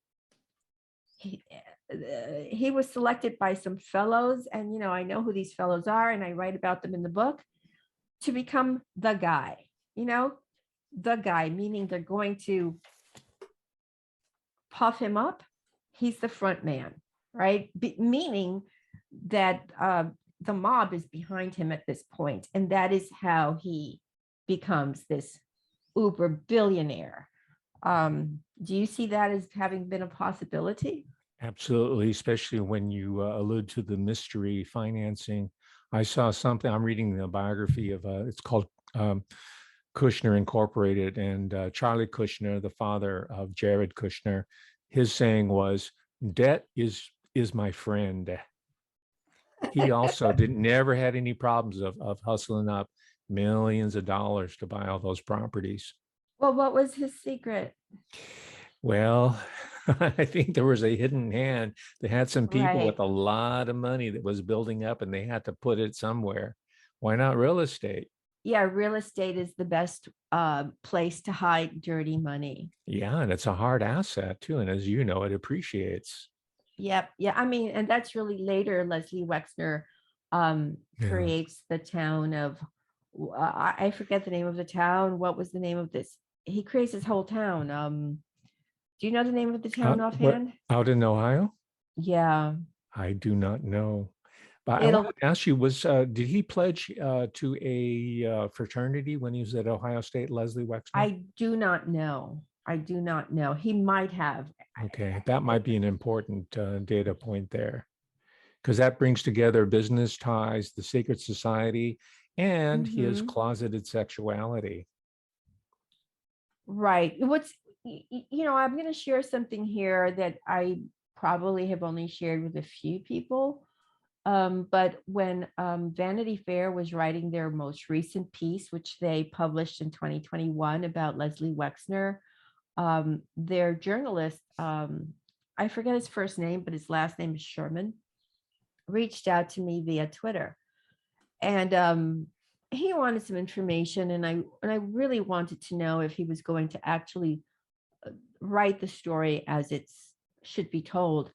he was selected by some fellows. And, I know who these fellows are, and I write about them in the book, to become the guy, the guy, meaning they're going to puff him up. He's the front man, right? Meaning that the mob is behind him at this point, and that is how he becomes this uber billionaire. Do you see that as having been a possibility? Absolutely, especially when you allude to the mystery financing. I saw something, I'm reading the biography of, it's called Kushner Incorporated, and Charlie Kushner, the father of Jared Kushner, his saying was, "Debt is my friend." He also didn't never had any problems of hustling up millions of dollars to buy all those properties. Well, what was his secret? Well, I think there was a hidden hand. They had some people with Right. a lot of money that was building up, and they had to put it somewhere. Why not real estate? Yeah, real estate is the best place to hide dirty money. Yeah, and it's a hard asset too. And as you know, it appreciates. Yep. Yeah. I mean, and that's really later. Leslie Wexner Yeah. creates the town of, I forget the name of the town. What was the name of this? He creates his whole town. Do you know the name of the town What offhand? out in Ohio? Yeah. I do not know. But I It'll, wanted to ask you, did he pledge to a fraternity when he was at Ohio State, Leslie Wexner? I do not know. I do not know. He might have. Okay, that might be an important data point there, because that brings together business ties, the secret society, and his Mhm. closeted sexuality. Right. I'm going to share something here that I probably have only shared with a few people. But when Vanity Fair was writing their most recent piece, which they published in 2021 about Leslie Wexner, their journalist, I forget his first name, but his last name is Sherman, reached out to me via Twitter. And he wanted some information, and I really wanted to know if he was going to actually write the story as it should be told.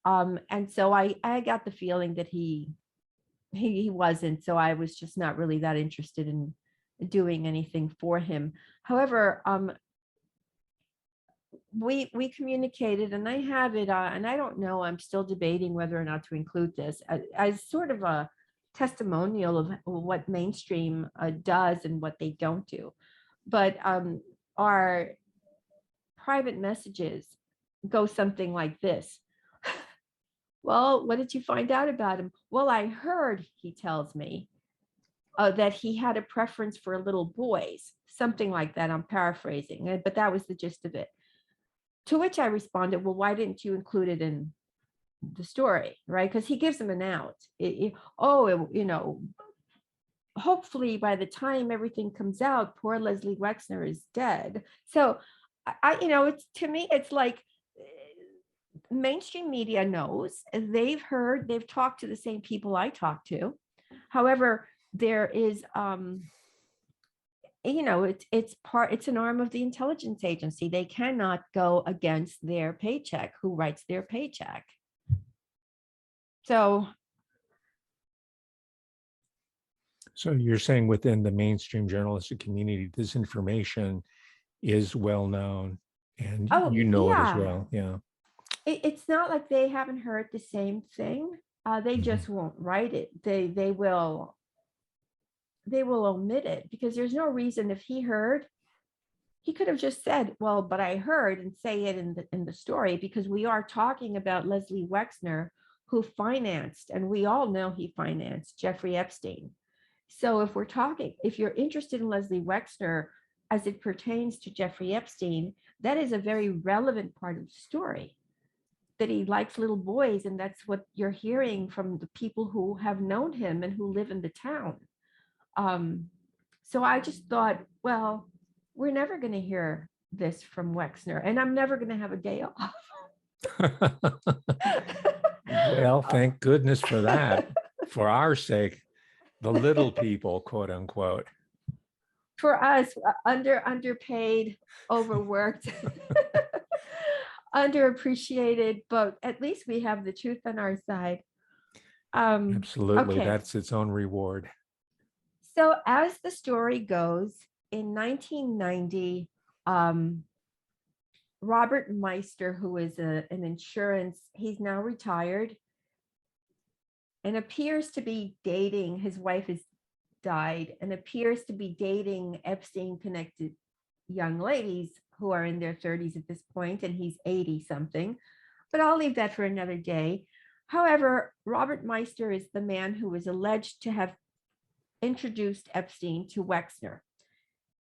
And so I got the feeling that he wasn't. So I was just not really that interested in doing anything for him. However, we communicated, and I have it, and I don't know. I'm still debating whether or not to include this as sort of a testimonial of what mainstream does and what they don't do. But our private messages go something like this. Well, what did you find out about him? Well, I heard, he tells me, that he had a preference for little boys, something like that. I'm paraphrasing, but that was the gist of it. To which I responded, well, why didn't you include it in the story? Right? Because he gives them an out. hopefully by the time everything comes out, poor Leslie Wexner is dead. So it's, to me, it's like mainstream media knows, they've heard, they've talked to the same people I talk to. However, there is, it's an arm of the intelligence agency. They cannot go against their paycheck, who writes their paycheck. So you're saying within the mainstream journalistic community, this information is well known, and oh you know it as yeah, well. Yeah. it's not like they haven't heard the same thing. They Mhm. just won't write it. They will omit it, because there's no reason. If he heard, he could have just said, well, but I heard, and say it in the story, because we are talking about Leslie Wexner, who financed, and we all know he financed Jeffrey Epstein. So if you're interested in Leslie Wexner as it pertains to Jeffrey Epstein, that is a very relevant part of the story, that he likes little boys, and that's what you're hearing from the people who have known him and who live in the town. So I just thought, well, we're never going to hear this from Wexner, and I'm never going to have a day off. Well, thank goodness for that, for our sake, the little people, quote unquote. For us, underpaid, overworked, underappreciated, but at least we have the truth on our side. Absolutely. Okay. That's its own reward. So as the story goes, in 1990, Robert Meister, who is an insurance, he's now retired and appears to be dating, his wife has died, and appears to be dating Epstein connected young ladies who are in their 30s at this point, and he's 80 something, but I'll leave that for another day. However, Robert Meister is the man who is alleged to have introduced Epstein to Wexner.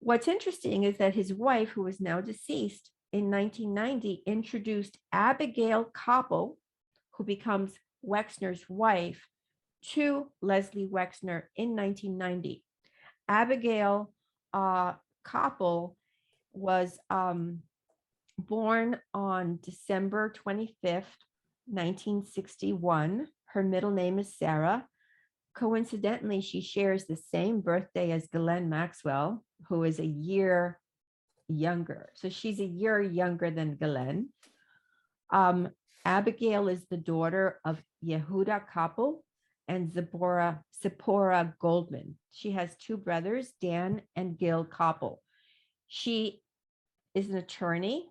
What's interesting is that his wife, who is now deceased, in 1990 introduced Abigail Koppel, who becomes Wexner's wife, to Leslie Wexner in 1990. Abigail Koppel was born on December 25th, 1961. Her middle name is Sarah. Coincidentally, she shares the same birthday as Ghislaine Maxwell, who is a year younger. So she's a year younger than Ghislaine. Abigail is the daughter of Yehuda Koppel and Zipporah Goldman. She has two brothers, Dan and Gil Koppel. She is an attorney.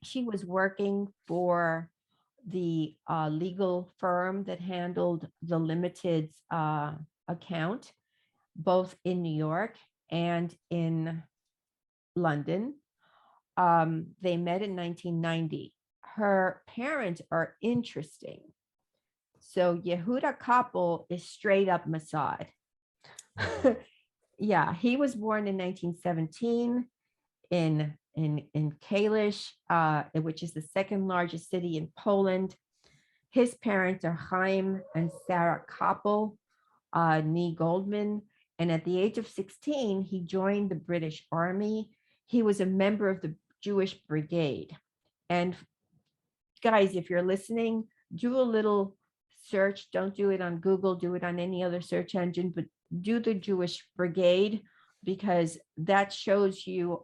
She was working for the legal firm that handled the Limited account, both in New York and in London. They met in 1990. Her parents are interesting. So Yehuda Koppel is straight up Mossad. Yeah, he was born in 1917 in Kalisz, which is the second largest city in Poland. His parents are Chaim and Sarah Koppel, Nee Goldman. And at the age of 16, he joined the British Army. He was a member of the Jewish Brigade. And guys, if you're listening, do a little search. Don't do it on Google, do it on any other search engine, but do the Jewish Brigade, because that shows you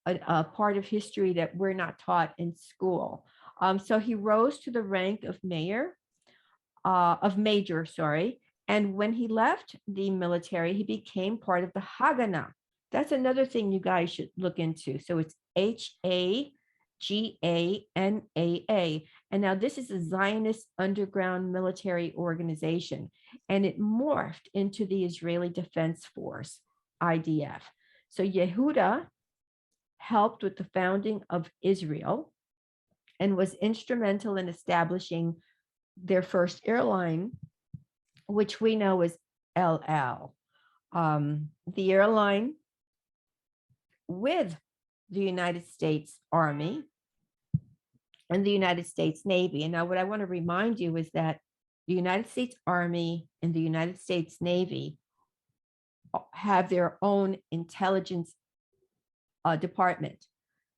a part of history that we're not taught in school. So he rose to the rank of major, sorry. And when he left the military, he became part of the Haganah. That's another thing you guys should look into. So it's Haganaa. And now this is a Zionist underground military organization, and it morphed into the Israeli Defense Force, IDF. So Yehuda helped with the founding of Israel and was instrumental in establishing their first airline, which we know as El Al. The airline with the United States Army and the United States Navy. And now what I want to remind you is that the United States Army and the United States Navy have their own intelligence department,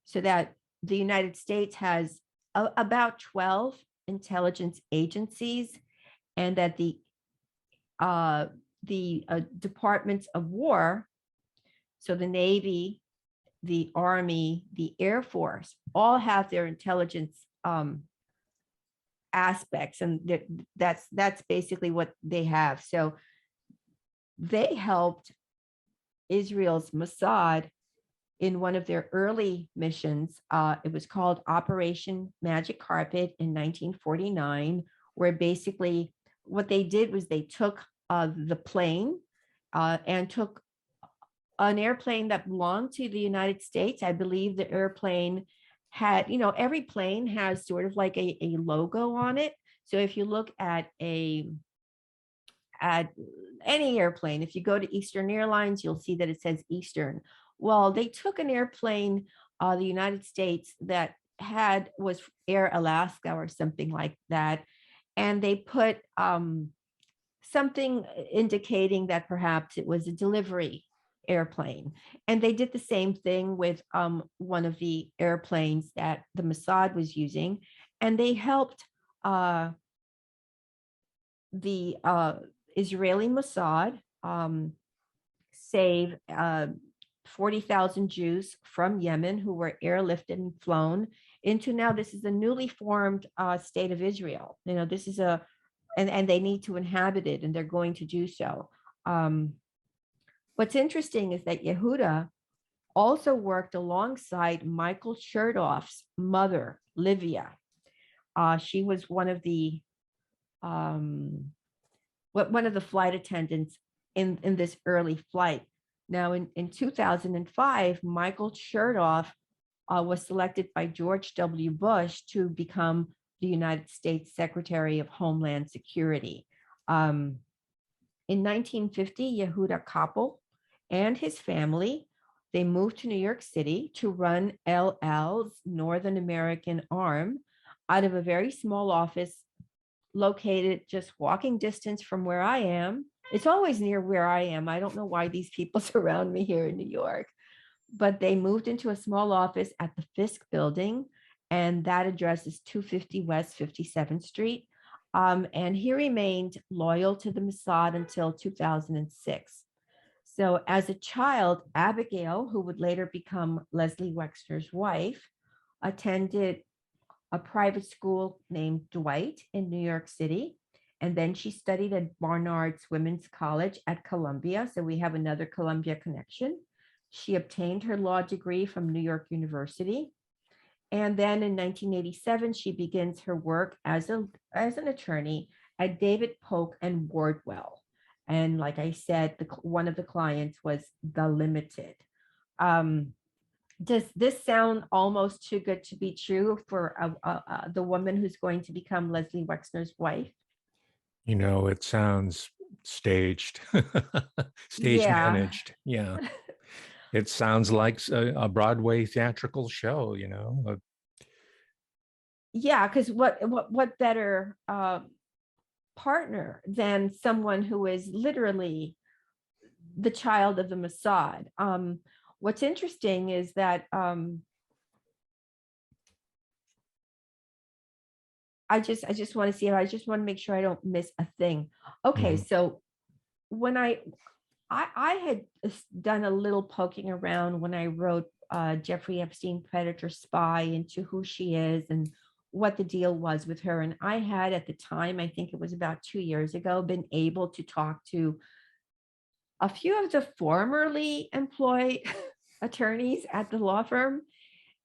so that the United States has about 12 intelligence agencies, and that the departments of war, so the Navy, the Army, the Air Force, all have their intelligence aspects, and that's basically what they have. So they helped Israel's Mossad in one of their early missions. It was called Operation Magic Carpet in 1949, where basically what they did was they took the plane and took an airplane that belonged to the United States. I believe the airplane had, every plane has sort of like a logo on it. So if you look at any airplane, if you go to Eastern Airlines, you'll see that it says Eastern. Well, they took an airplane, the United States, that was Air Alaska or something like that, and they put something indicating that perhaps it was a delivery airplane. And they did the same thing with one of the airplanes that the Mossad was using, and they helped the Israeli Mossad save 40,000 Jews from Yemen who were airlifted and flown into, now this is a newly formed state of Israel. This is and they need to inhabit it, and they're going to do so. What's interesting is that Yehuda also worked alongside Michael Chertoff's mother, Livia. She was one of the flight attendants in this early flight. Now, in 2005, Michael Chertoff was selected by George W. Bush to become the United States Secretary of Homeland Security. In 1950, Yehuda Koppel and his family, they moved to New York City to run LL's Northern American arm out of a very small office located just walking distance from where I am. It's always near where I am. I don't know why these people surround me here in New York, but they moved into a small office at the Fisk building, and that address is 250 West 57th Street. And he remained loyal to the Mossad until 2006. So as a child, Abigail, who would later become Leslie Wexner's wife, attended a private school named Dwight in New York City. And then she studied at Barnard's Women's College at Columbia. So we have another Columbia connection. She obtained her law degree from New York University. And then in 1987, she begins her work as an attorney at David Polk and Wardwell. And like I said, one of the clients was The Limited. Does this sound almost too good to be true for the woman who's going to become Leslie Wexner's wife? It sounds staged, stage Yeah. managed. Yeah. It sounds like a Broadway theatrical show, Yeah, because what better partner than someone who is literally the child of the Mossad? What's interesting is that I just want to see if I just want to make sure I don't miss a thing. Okay, so when I had done a little poking around when I wrote Jeffrey Epstein, Predator Spy, into who she is and what the deal was with her. And I had at the time, I think it was about 2 years ago, been able to talk to a few of the formerly employed attorneys at the law firm.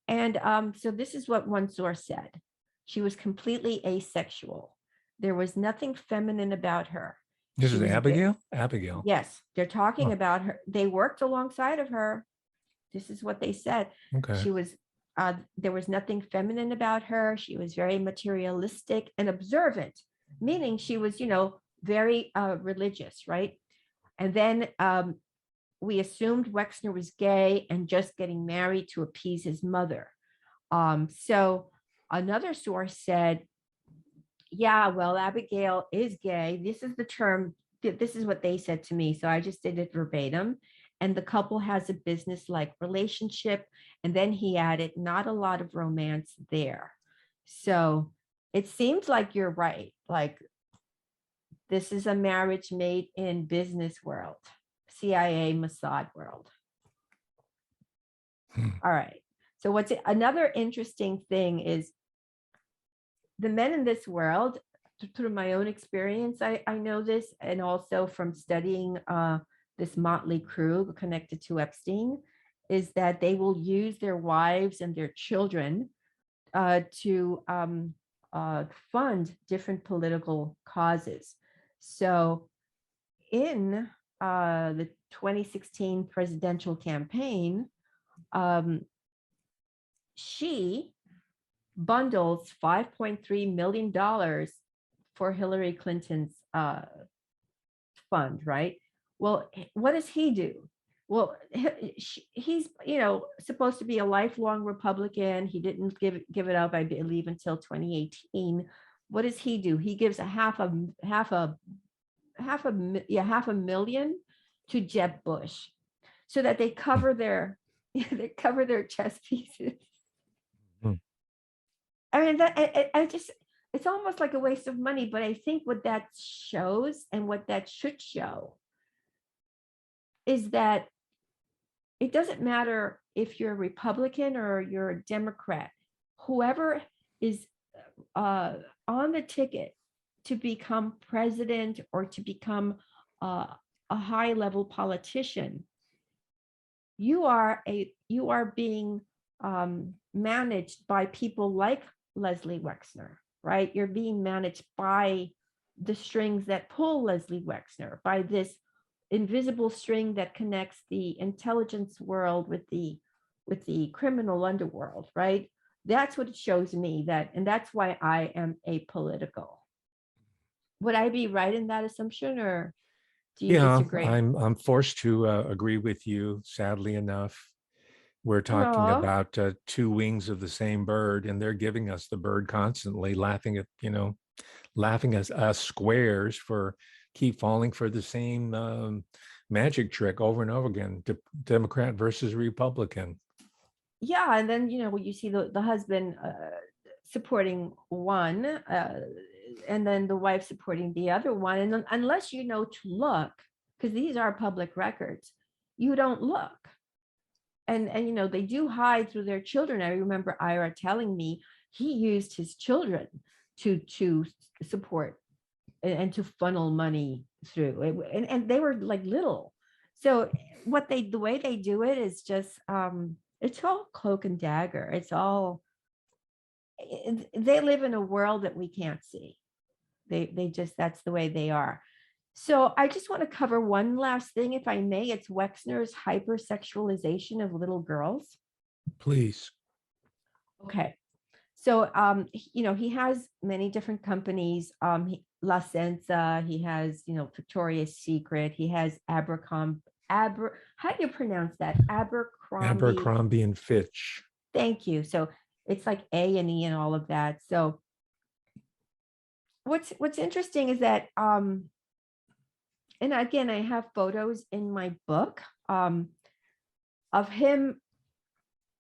And so this is what one source said. She was completely asexual. There was nothing feminine about her. This She is was Abigail? Abigail. Yes, they're talking Oh, about her. They worked alongside of her. This is what they said. okay. She was, there was nothing feminine about her. She was very materialistic and observant, meaning she was, very religious, right? And then we assumed Wexner was gay and just getting married to appease his mother. So another source said, Yeah, well, Abigail is gay. This is the term, this is what they said to me. So I just did it verbatim. And the couple has a business-like relationship. And then he added, not a lot of romance there. So it seems like you're right. Like this is a marriage made in business world, CIA, Mossad world. Hmm. All right. So what's another interesting thing is the men in this world, through my own experience, I know this, and also from studying this motley crew connected to Epstein, is that they will use their wives and their children to fund different political causes. So in the 2016 presidential campaign, she bundles $5.3 million for Hillary Clinton's fund, right? Well, what does he do? Well, he's supposed to be a lifelong Republican. He didn't give it up, I believe, until 2018. What does he do? He gives half a million to Jeb Bush, so that they cover their chess pieces. Hmm. I mean, I just, it's almost like a waste of money, but I think what that shows and what that should show is that it doesn't matter if you're a Republican or you're a Democrat, whoever is on the ticket to become president or to become a high level politician, you are being managed by people like Leslie Wexner, right? You're being managed by the strings that pull Leslie Wexner, by this invisible string that connects the intelligence world with the criminal underworld, right? That's what it shows me, that, and that's why I am apolitical. Would I be right in that assumption, or do you Yeah, disagree? I'm forced to agree with you. Sadly enough, we're talking Oh, about two wings of the same bird, and they're giving us the bird constantly, laughing at us squares for keep falling for the same magic trick over and over again. Democrat versus Republican. yeah. And then, when you see the husband supporting one, and then the wife supporting the other one, and then, unless you know to look, because these are public records, you don't look. And they do hide through their children. I remember Ira telling me he used his children to support and to funnel money through it, and they were like little. So the way they do it is just it's all cloak and dagger. It's all, they live in a world that we can't see. They just, that's the way they are. So I just want to cover one last thing, if I may. It's Wexner's hypersexualization of little girls. Please. Okay. So he has many different companies. La Senza, he has, Victoria's Secret, he has how do you pronounce that? Abercrombie. Abercrombie and Fitch. Thank you. So it's like A and E and all of that. So what's interesting is that and again, I have photos in my book of him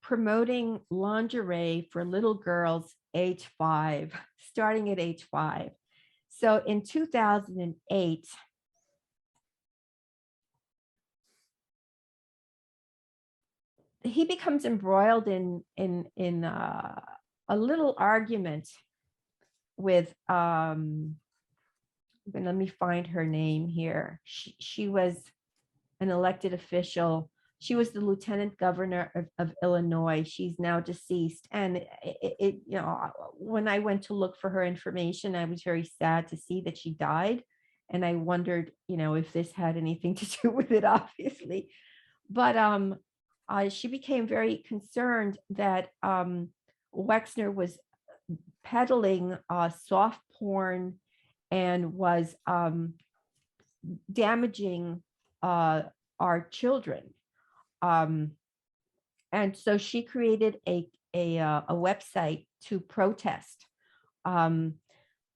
promoting lingerie for little girls age 5, starting at age 5. So in 2008, he becomes embroiled in a little argument with and let me find her name here. She was an elected official. She was the lieutenant governor of Illinois. She's now deceased. And when I went to look for her information, I was very sad to see that she died. And I wondered, if this had anything to do with it, obviously. But she became very concerned that Wexner was peddling soft porn and was damaging our children. And so she created a website to protest.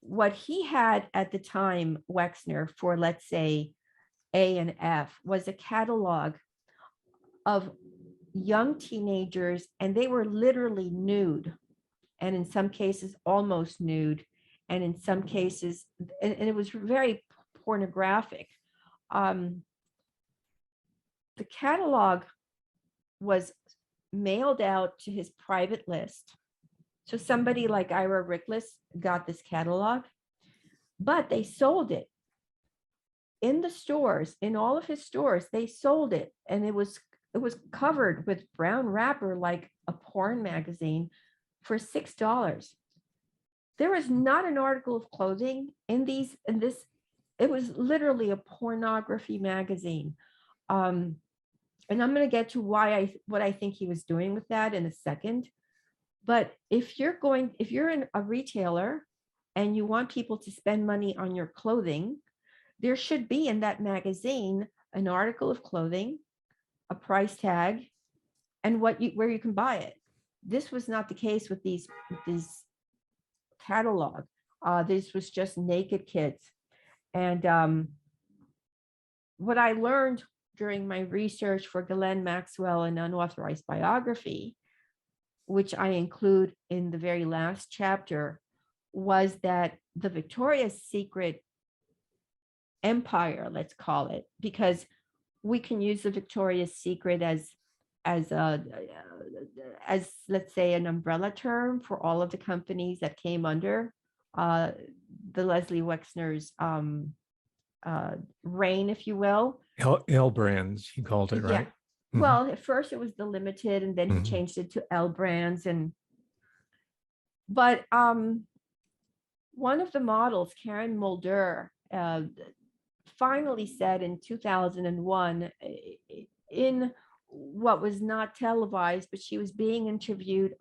what he had at the time, Wexner, for let's say A and F, was a catalog of young teenagers, and they were literally nude, and in some cases almost nude, and in some cases, and it was very pornographic. Um, the catalog was mailed out to his private list. So somebody like Ira Rickless got this catalog, but they sold it in the stores, in all of his stores. They sold it, and it was covered with brown wrapper like a porn magazine for $6. There was not an article of clothing in this. It was literally a pornography magazine. Um, and I'm going to get to what I think he was doing with that in a second. But if you're in a retailer and you want people to spend money on your clothing, there should be in that magazine an article of clothing, a price tag, and where you can buy it. This was not the case with these catalog. This was just naked kids. And what I learned during my research for Ghislaine Maxwell, an unauthorized biography, which I include in the very last chapter, was that the Victoria's Secret empire, let's call it, because we can use the Victoria's Secret as a as let's say an umbrella term for all of the companies that came under the Leslie Wexner's reign, if you will. L brands, he called it, Yeah. right? Well, at first it was the Limited, and then he Mhm. changed it to L brands. But one of the models, Karen Mulder, finally said in 2001, in what was not televised, but she was being interviewed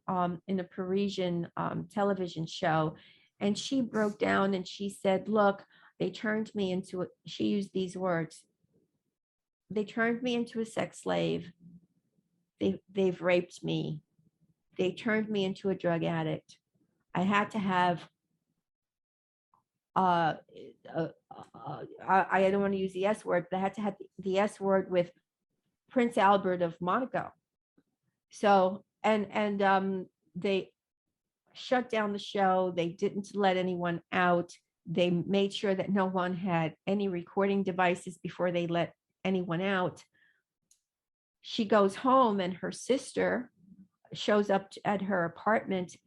in a Parisian television show, and she broke down and she said, "Look, they turned me into a," she used these words, "They turned me into a sex slave. They've raped me. They turned me into a drug addict. I had to have uh, I don't want to use the S word, but I had to have the S word with Prince Albert of Monaco." So, and they shut down the show. They didn't let anyone out. They made sure that no one had any recording devices before they let anyone out. She goes home, and her sister shows up at her apartment,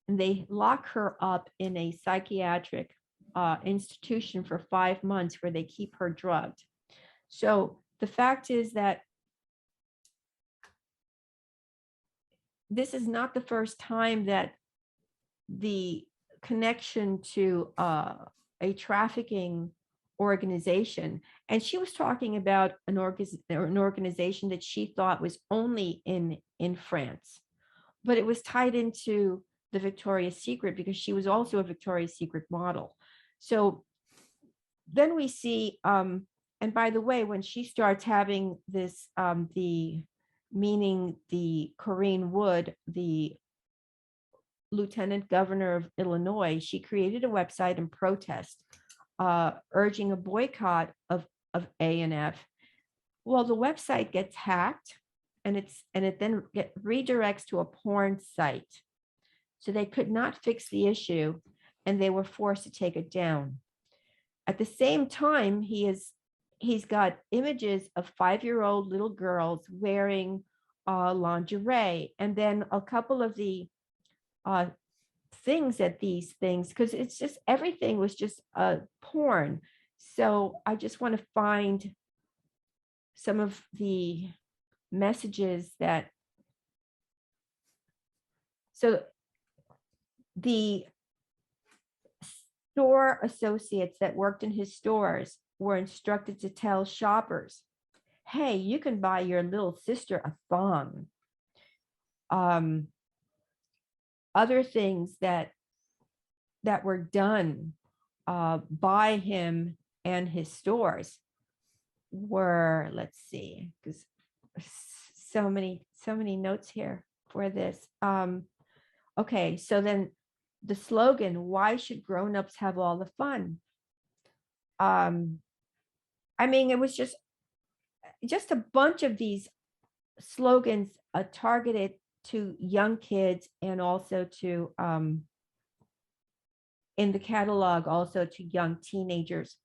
and they lock her up in a psychiatric institution for 5 months where they keep her drugged. So the fact is that this is not the first time that the connection to a trafficking organization, and she was talking about an organization that she thought was only in France, but it was tied into the Victoria's Secret because she was also a Victoria's Secret model. So then we see, and by the way, when she starts having this, the Corinne Wood, the lieutenant governor of Illinois, she created a website in protest, urging a boycott of A and F. Well, the website gets hacked, and it then redirects to a porn site. So they could not fix the issue, and they were forced to take it down. At the same time, he's got images of 5-year-old little girls wearing lingerie, and then a couple of the uh, things at these things, because it's just everything was just porn. So I just want to find some of the messages that, so the store associates that worked in his stores were instructed to tell shoppers, "Hey, you can buy your little sister a thong." Other things that were done by him and his stores were, let's see, because so many notes here for this. Okay, so then the slogan, "Why should grown-ups have all the fun?" Um, I mean, it was just a bunch of these slogans targeted to young kids, and also to in the catalog, also to young teenagers.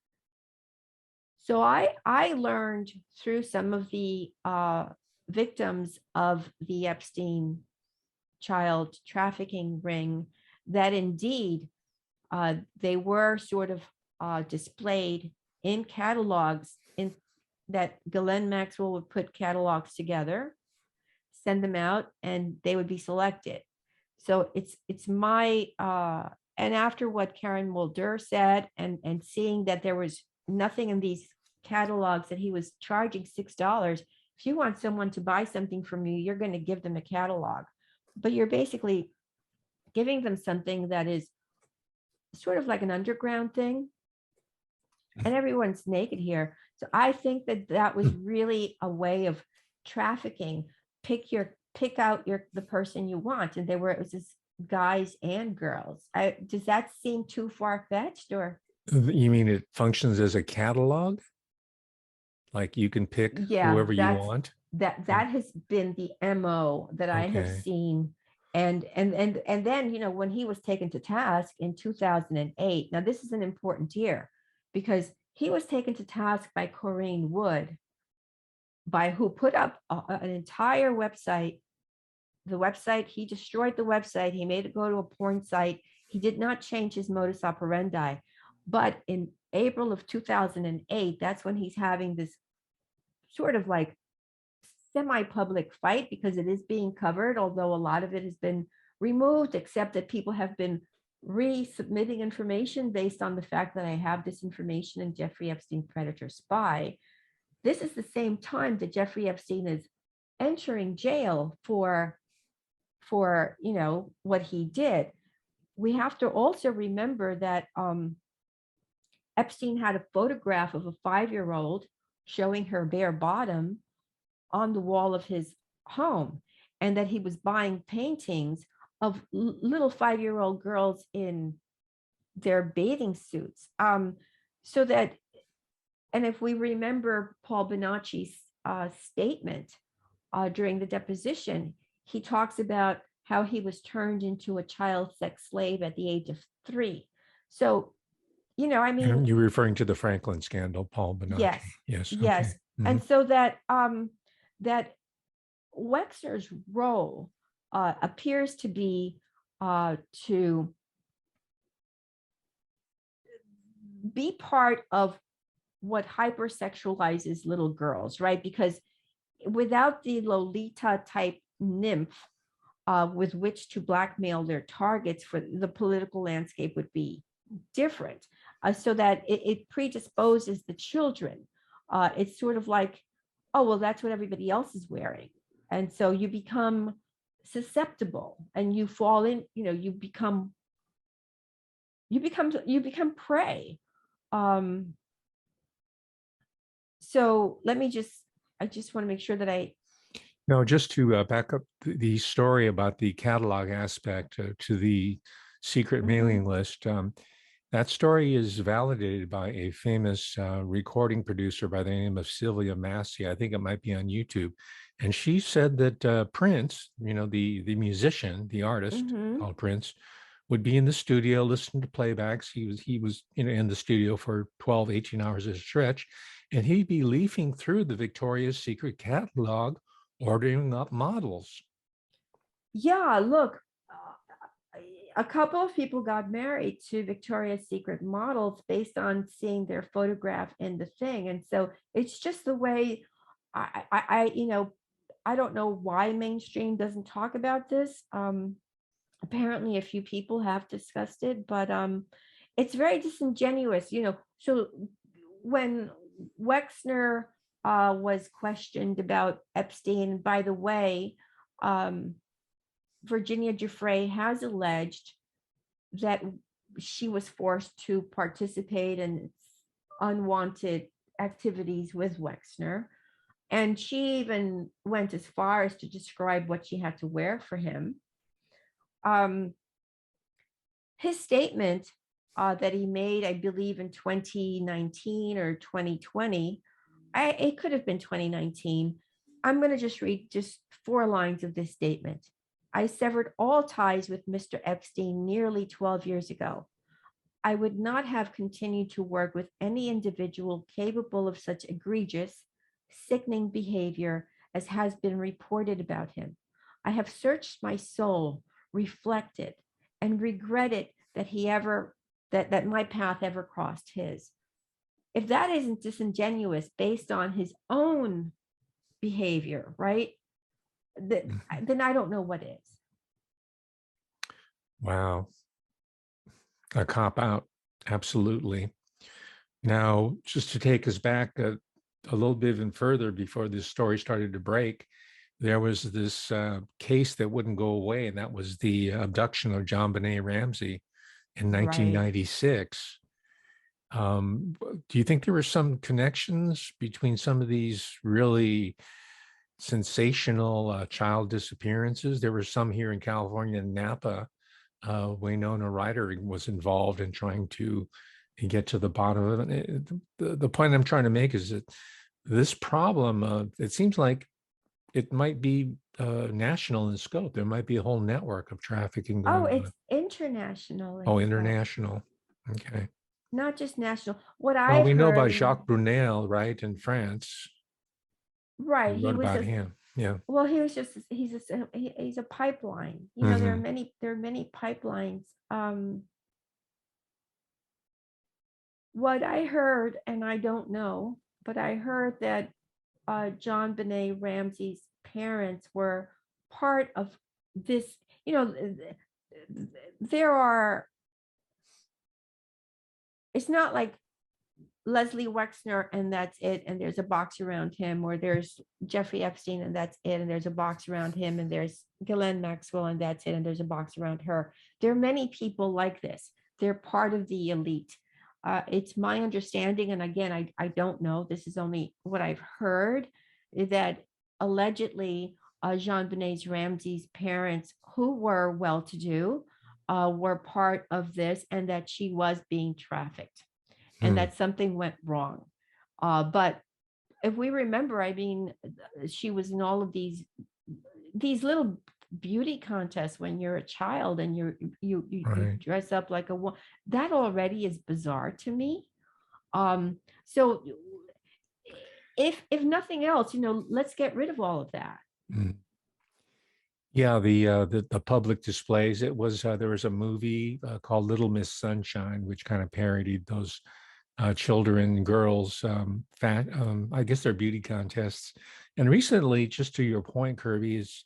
So I learned through some of the victims of the Epstein child trafficking ring that indeed they were sort of displayed in catalogs, in that Ghislaine Maxwell would put catalogs together, send them out, and they would be selected. So it's my and after what Karen Mulder said, and seeing that there was nothing in these catalogs that he was charging $6. If you want someone to buy something from you, you're going to give them a catalog, but you're basically giving them something that is sort of like an underground thing, and everyone's naked here. So I think that that was really a way of trafficking. Pick out the person you want, and there were, it was just guys and girls. Does that seem too far-fetched, or? You mean it functions as a catalog? Like you can pick Yeah, whoever you want? that has been the MO that I have Okay. seen. And then, when he was taken to task in 2008, now this is an important year, because he was taken to task by Corrine Wood, by who put up an entire website. The website, he destroyed the website. He made it go to a porn site. He did not change his modus operandi. But in April of 2008, that's when he's having this sort of like semi-public fight, because it is being covered, although a lot of it has been removed, except that people have been resubmitting information based on the fact that I have this information in Jeffrey Epstein Predator Spy. This is the same time that Jeffrey Epstein is entering jail for what he did. We have to also remember that Epstein had a photograph of a 5-year-old showing her bare bottom on the wall of his home, and that he was buying paintings of little 5-year-old girls in their bathing suits. So that, and if we remember Paul Bonacci's statement during the deposition, he talks about how he was turned into a child sex slave at the age of 3. So, I mean, You're referring to the Franklin scandal, Paul yes, Bonacci. Yes. Okay. yes. Mhm. And so that Wexner's role appears to be to be part of what hypersexualizes little girls, right? Because without the Lolita type nymph with which to blackmail their targets, for the political landscape would be different. So that it predisposes the children. It's sort of like, oh, well, that's what everybody else is wearing. And so you become susceptible, and you fall in, you become prey. Um, so I just want to make sure that No, just to back up the story about the catalog aspect to the secret Mhm. mailing list. That story is validated by a famous recording producer by the name of Sylvia Massey. I think it might be on YouTube. And she said that Prince, the musician, the artist Mhm. called Prince, would be in the studio listening to playbacks. He was in the studio for 12, 18 hours at a stretch, and he'd be leafing through the Victoria's Secret catalog, ordering up models. Yeah, look, a couple of people got married to Victoria's Secret models based on seeing their photograph in the thing. And so it's just the way I don't know why mainstream doesn't talk about this. Apparently a few people have discussed it, but it's very disingenuous. So when Wexner was questioned about Epstein, by the way, um, Virginia Giuffre has alleged that she was forced to participate in unwanted activities with Wexner. And she even went as far as to describe what she had to wear for him. Um, his statement that he made, I believe in 2019 or 2020, it could have been 2019. I'm going to just read just 4 lines of this statement. I severed all ties with Mr. Epstein nearly 12 years ago. I would not have continued to work with any individual capable of such egregious, sickening behavior as has been reported about him. I have searched my soul, reflected, and regretted that my path ever crossed his. If that isn't disingenuous based on his own behavior, right? Mhm. Then I don't know what is. Wow. A cop out. Absolutely. Now, just to take us back a little bit even further before this story started to break, there was this case that wouldn't go away, and that was the abduction of John Benet Ramsey in Right. 1996. Do you think there were some connections between some of these really sensational child disappearances? There were some here in California, in Napa. Winona Ryder was involved in trying to get to the bottom of it. The point I'm trying to make is that this problem, it seems like it might be national in scope. There might be a whole network of trafficking Oh, going on. it's international in Oh, scope, international. Okay. not just national. What Well, I've we know heard, about Jacques Brunel, right, in France. right? You He wrote was about just him. Yeah. well, he was just he's a pipeline. Hmm. There are many pipelines. What I heard, and I don't know, but I heard that John Benet Ramsey's parents were part of this. You know, there are. It's not like Leslie Wexner and that's it, and there's a box around him, or there's Jeffrey Epstein and that's it, and there's a box around him, and there's Ghislaine Maxwell and that's it, and there's a box around her. There are many people like this. They're part of the elite. It's my understanding, and again, I don't know, this is only what I've heard, that allegedly Jean Benet Ramsey's parents, who were well-to-do, were part of this, and that she was being trafficked and Hmm. that something went wrong. But if we remember, I mean, she was in all of these little beauty contests when you're a child and you Right. dress up like a woman. That already is bizarre to me. So if nothing else, let's get rid of all of that. Mm. Yeah, the public displays. It was there was a movie called Little Miss Sunshine, which kind of parodied those children, girls, I guess they're beauty contests. And recently, just to your point, Kirby, is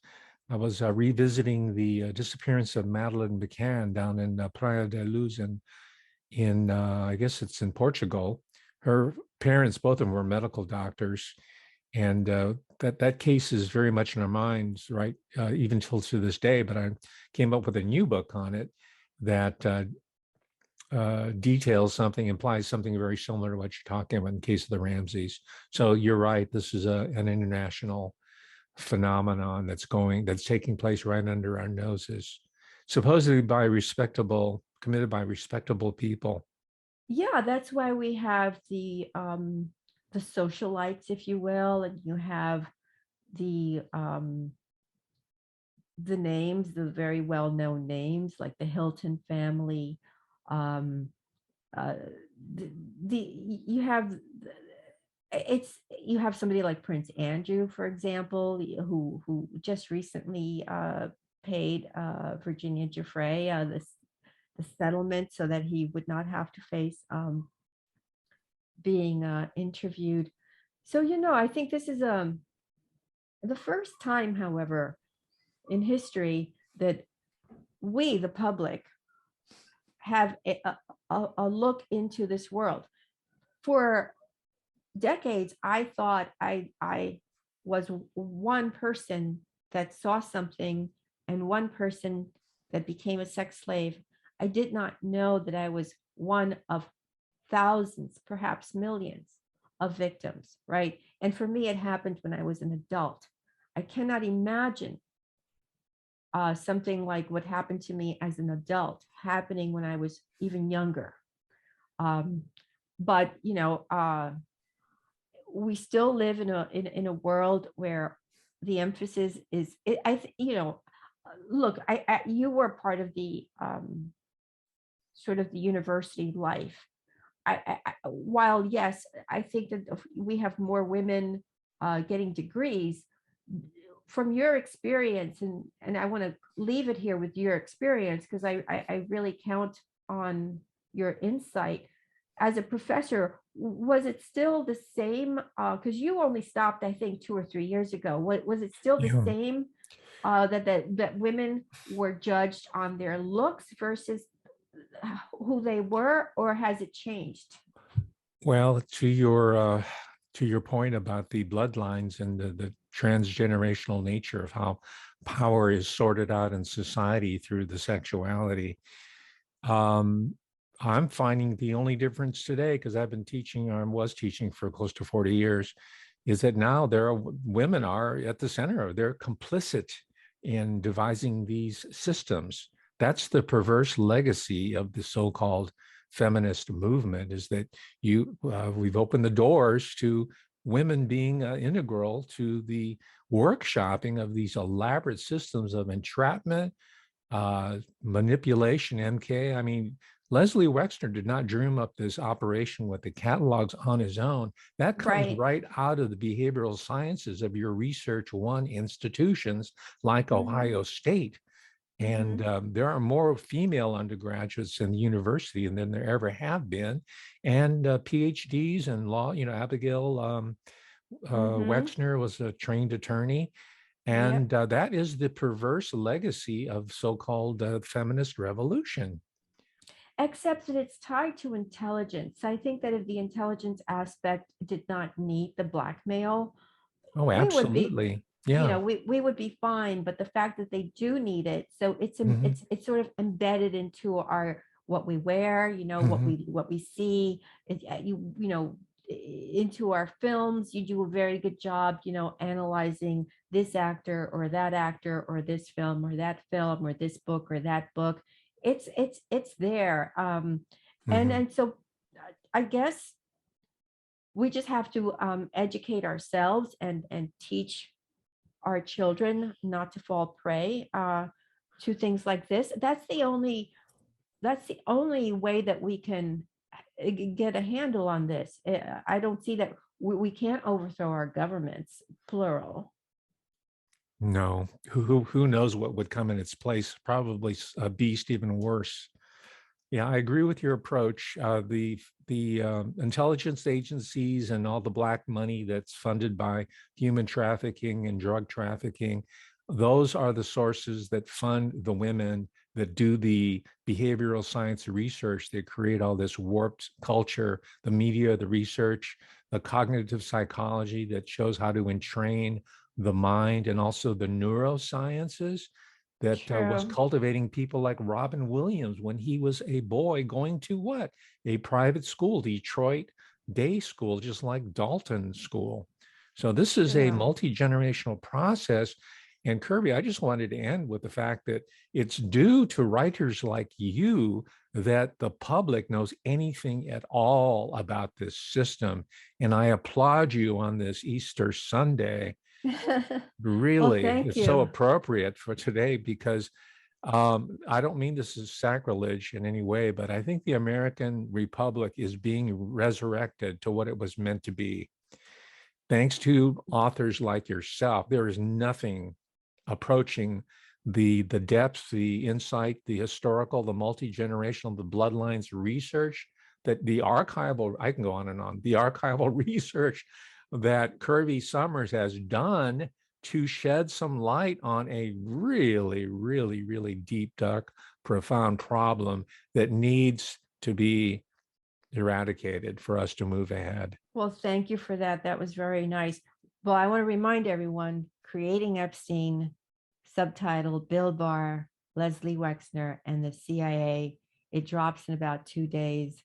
I was revisiting the disappearance of Madeleine McCann down in Praia da Luz in I guess it's in Portugal. Her parents, both of them were medical doctors, and that case is very much in our minds, right? Even till to this day. But I came up with a new book on it that details something, implies something very similar to what you're talking about in the case of the Ramseys. So you're right. This is an international phenomenon that's taking place right under our noses, supposedly committed by respectable people. Yeah, that's why we have the socialites, if you will, and you have the names, the very well-known names like the Hilton family. Um, uh, you have you have somebody like Prince Andrew, for example, who just recently paid Virginia Giuffre the settlement so that he would not have to face being interviewed. So I think this is the first time, however, in history that we, the public, have a look into this world. For decades, I thought I was one person that saw something and one person that became a sex slave. I did not know that I was one of thousands, perhaps millions of victims, right? And for me, it happened when I was an adult. I cannot imagine something like what happened to me as an adult happening when I was even younger. Um, but we still live in a world where the emphasis is, look, you were part of the sort of the university life. While yes, I think that we have more women getting degrees, from your experience, and I want to leave it here with your experience, because I really count on your insight as a professor. Was it still the same? Because you only stopped, I think, 2 or 3 years ago. Was it still the Yeah. same, that women were judged on their looks versus who they were, or has it changed? Well, to your point about the bloodlines and the transgenerational nature of how power is sorted out in society through the sexuality, um, I'm finding the only difference today, because I've been teaching, or was teaching for close to 40 years, is that now there are women are at the center. They're complicit in devising these systems. That's the perverse legacy of the so-called feminist movement, is that we've opened the doors to women being integral to the workshopping of these elaborate systems of entrapment, manipulation, MK. I mean, Leslie Wexner did not dream up this operation with the catalogs on his own. That comes Right. right out of the behavioral sciences of your research one institutions like Hmm. Ohio State. And Hmm. there are more female undergraduates in the university than there ever have been, and PhDs in law. Abigail Hmm. Wexner was a trained attorney, Yep. and that is the perverse legacy of so-called feminist revolution. Except that it's tied to intelligence. I think that if the intelligence aspect did not need the blackmail, Oh, we would be, absolutely. Yeah. we would be fine. But the fact that they do need it, so Hmm. it's sort of embedded into our what we wear, Hmm. what we see, into our films. You do a very good job, analyzing this actor or that actor or this film or that film or this book or that book. It's there. Hmm. And so I guess we just have to educate ourselves and teach our children not to fall prey to things like this. That's the only way that we can get a handle on this. I don't see that we can't overthrow our governments, plural. No, who knows what would come in its place? Probably a beast even worse. Yeah, I agree with your approach. The intelligence agencies and all the black money that's funded by human trafficking and drug trafficking, those are the sources that fund the women that do the behavioral science research that create all this warped culture, the media, the research, the cognitive psychology that shows how to entrain the mind, and also the neurosciences that was True. cultivating people like Robin Williams when he was a boy going to what? A private school, Detroit day school, just like Dalton School. So this is a True. multi-generational process. And Kirby, I just wanted to end with the fact that it's due to writers like you that the public knows anything at all about this system. And I applaud you on this Easter Sunday. Well, Really, thank it's so you. appropriate for today, because I don't mean this as sacrilege in any way, but I think the American Republic is being resurrected to what it was meant to be. Thanks to authors like yourself, there is nothing approaching the depth, the insight, the historical, the multi-generational, the bloodlines research, that the archival, I can go on, the archival research that Kirby Sommers has done to shed some light on a really, really, really deep, dark, profound problem that needs to be eradicated for us to move ahead. Well, thank you for that. That was very nice. Well, I want to remind everyone, Creating Epstein, subtitled Bill Barr, Leslie Wexner, and the CIA. It drops in about 2 days.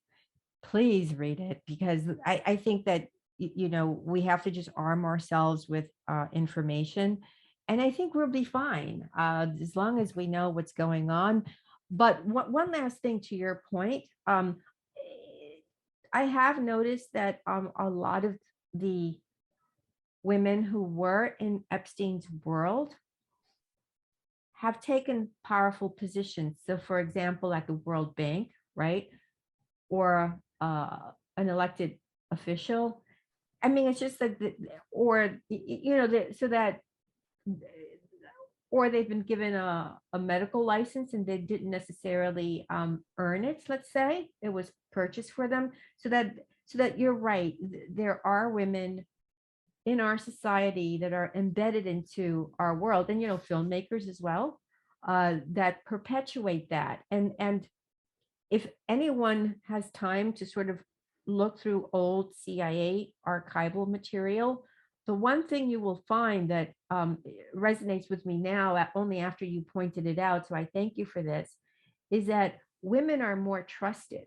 Please read it, because I think that we have to just arm ourselves with information, And I think we'll be fine as long as we know what's going on. But one last thing to your point, I have noticed that a lot of the women who were in Epstein's world have taken powerful positions. So, for example, at the World Bank, right? Or an elected official. I mean, it's just like, or, so that, or they've been given a medical license and they didn't necessarily earn it, let's say. It was purchased for them. So that you're right. There are women in our society that are embedded into our world, and filmmakers as well, that perpetuate that. And if anyone has time to sort of look through old CIA archival material, the one thing you will find that resonates with me now, only after you pointed it out, so I thank you for this, is that women are more trusted,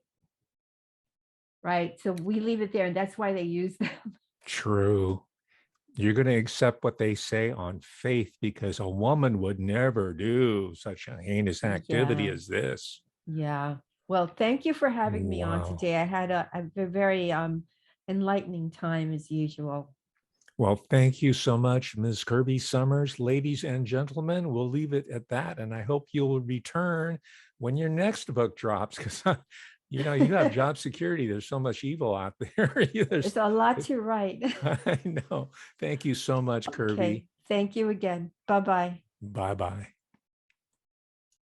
right? So we leave it there, and that's why they use them. True. You're going to accept what they say on faith because a woman would never do such a heinous activity Yeah, as this. yeah. Well, thank you for having me on Wow. today. I had a very enlightening time as usual. Well, thank you so much, Ms. Kirby Sommers. Ladies and gentlemen, we'll leave it at that. And I hope you'll return when your next book drops because, you have job security. There's so much evil out there. It's There's, a lot to write. I know. Thank you so much, Kirby. Okay. Thank you again. Bye bye. Bye bye.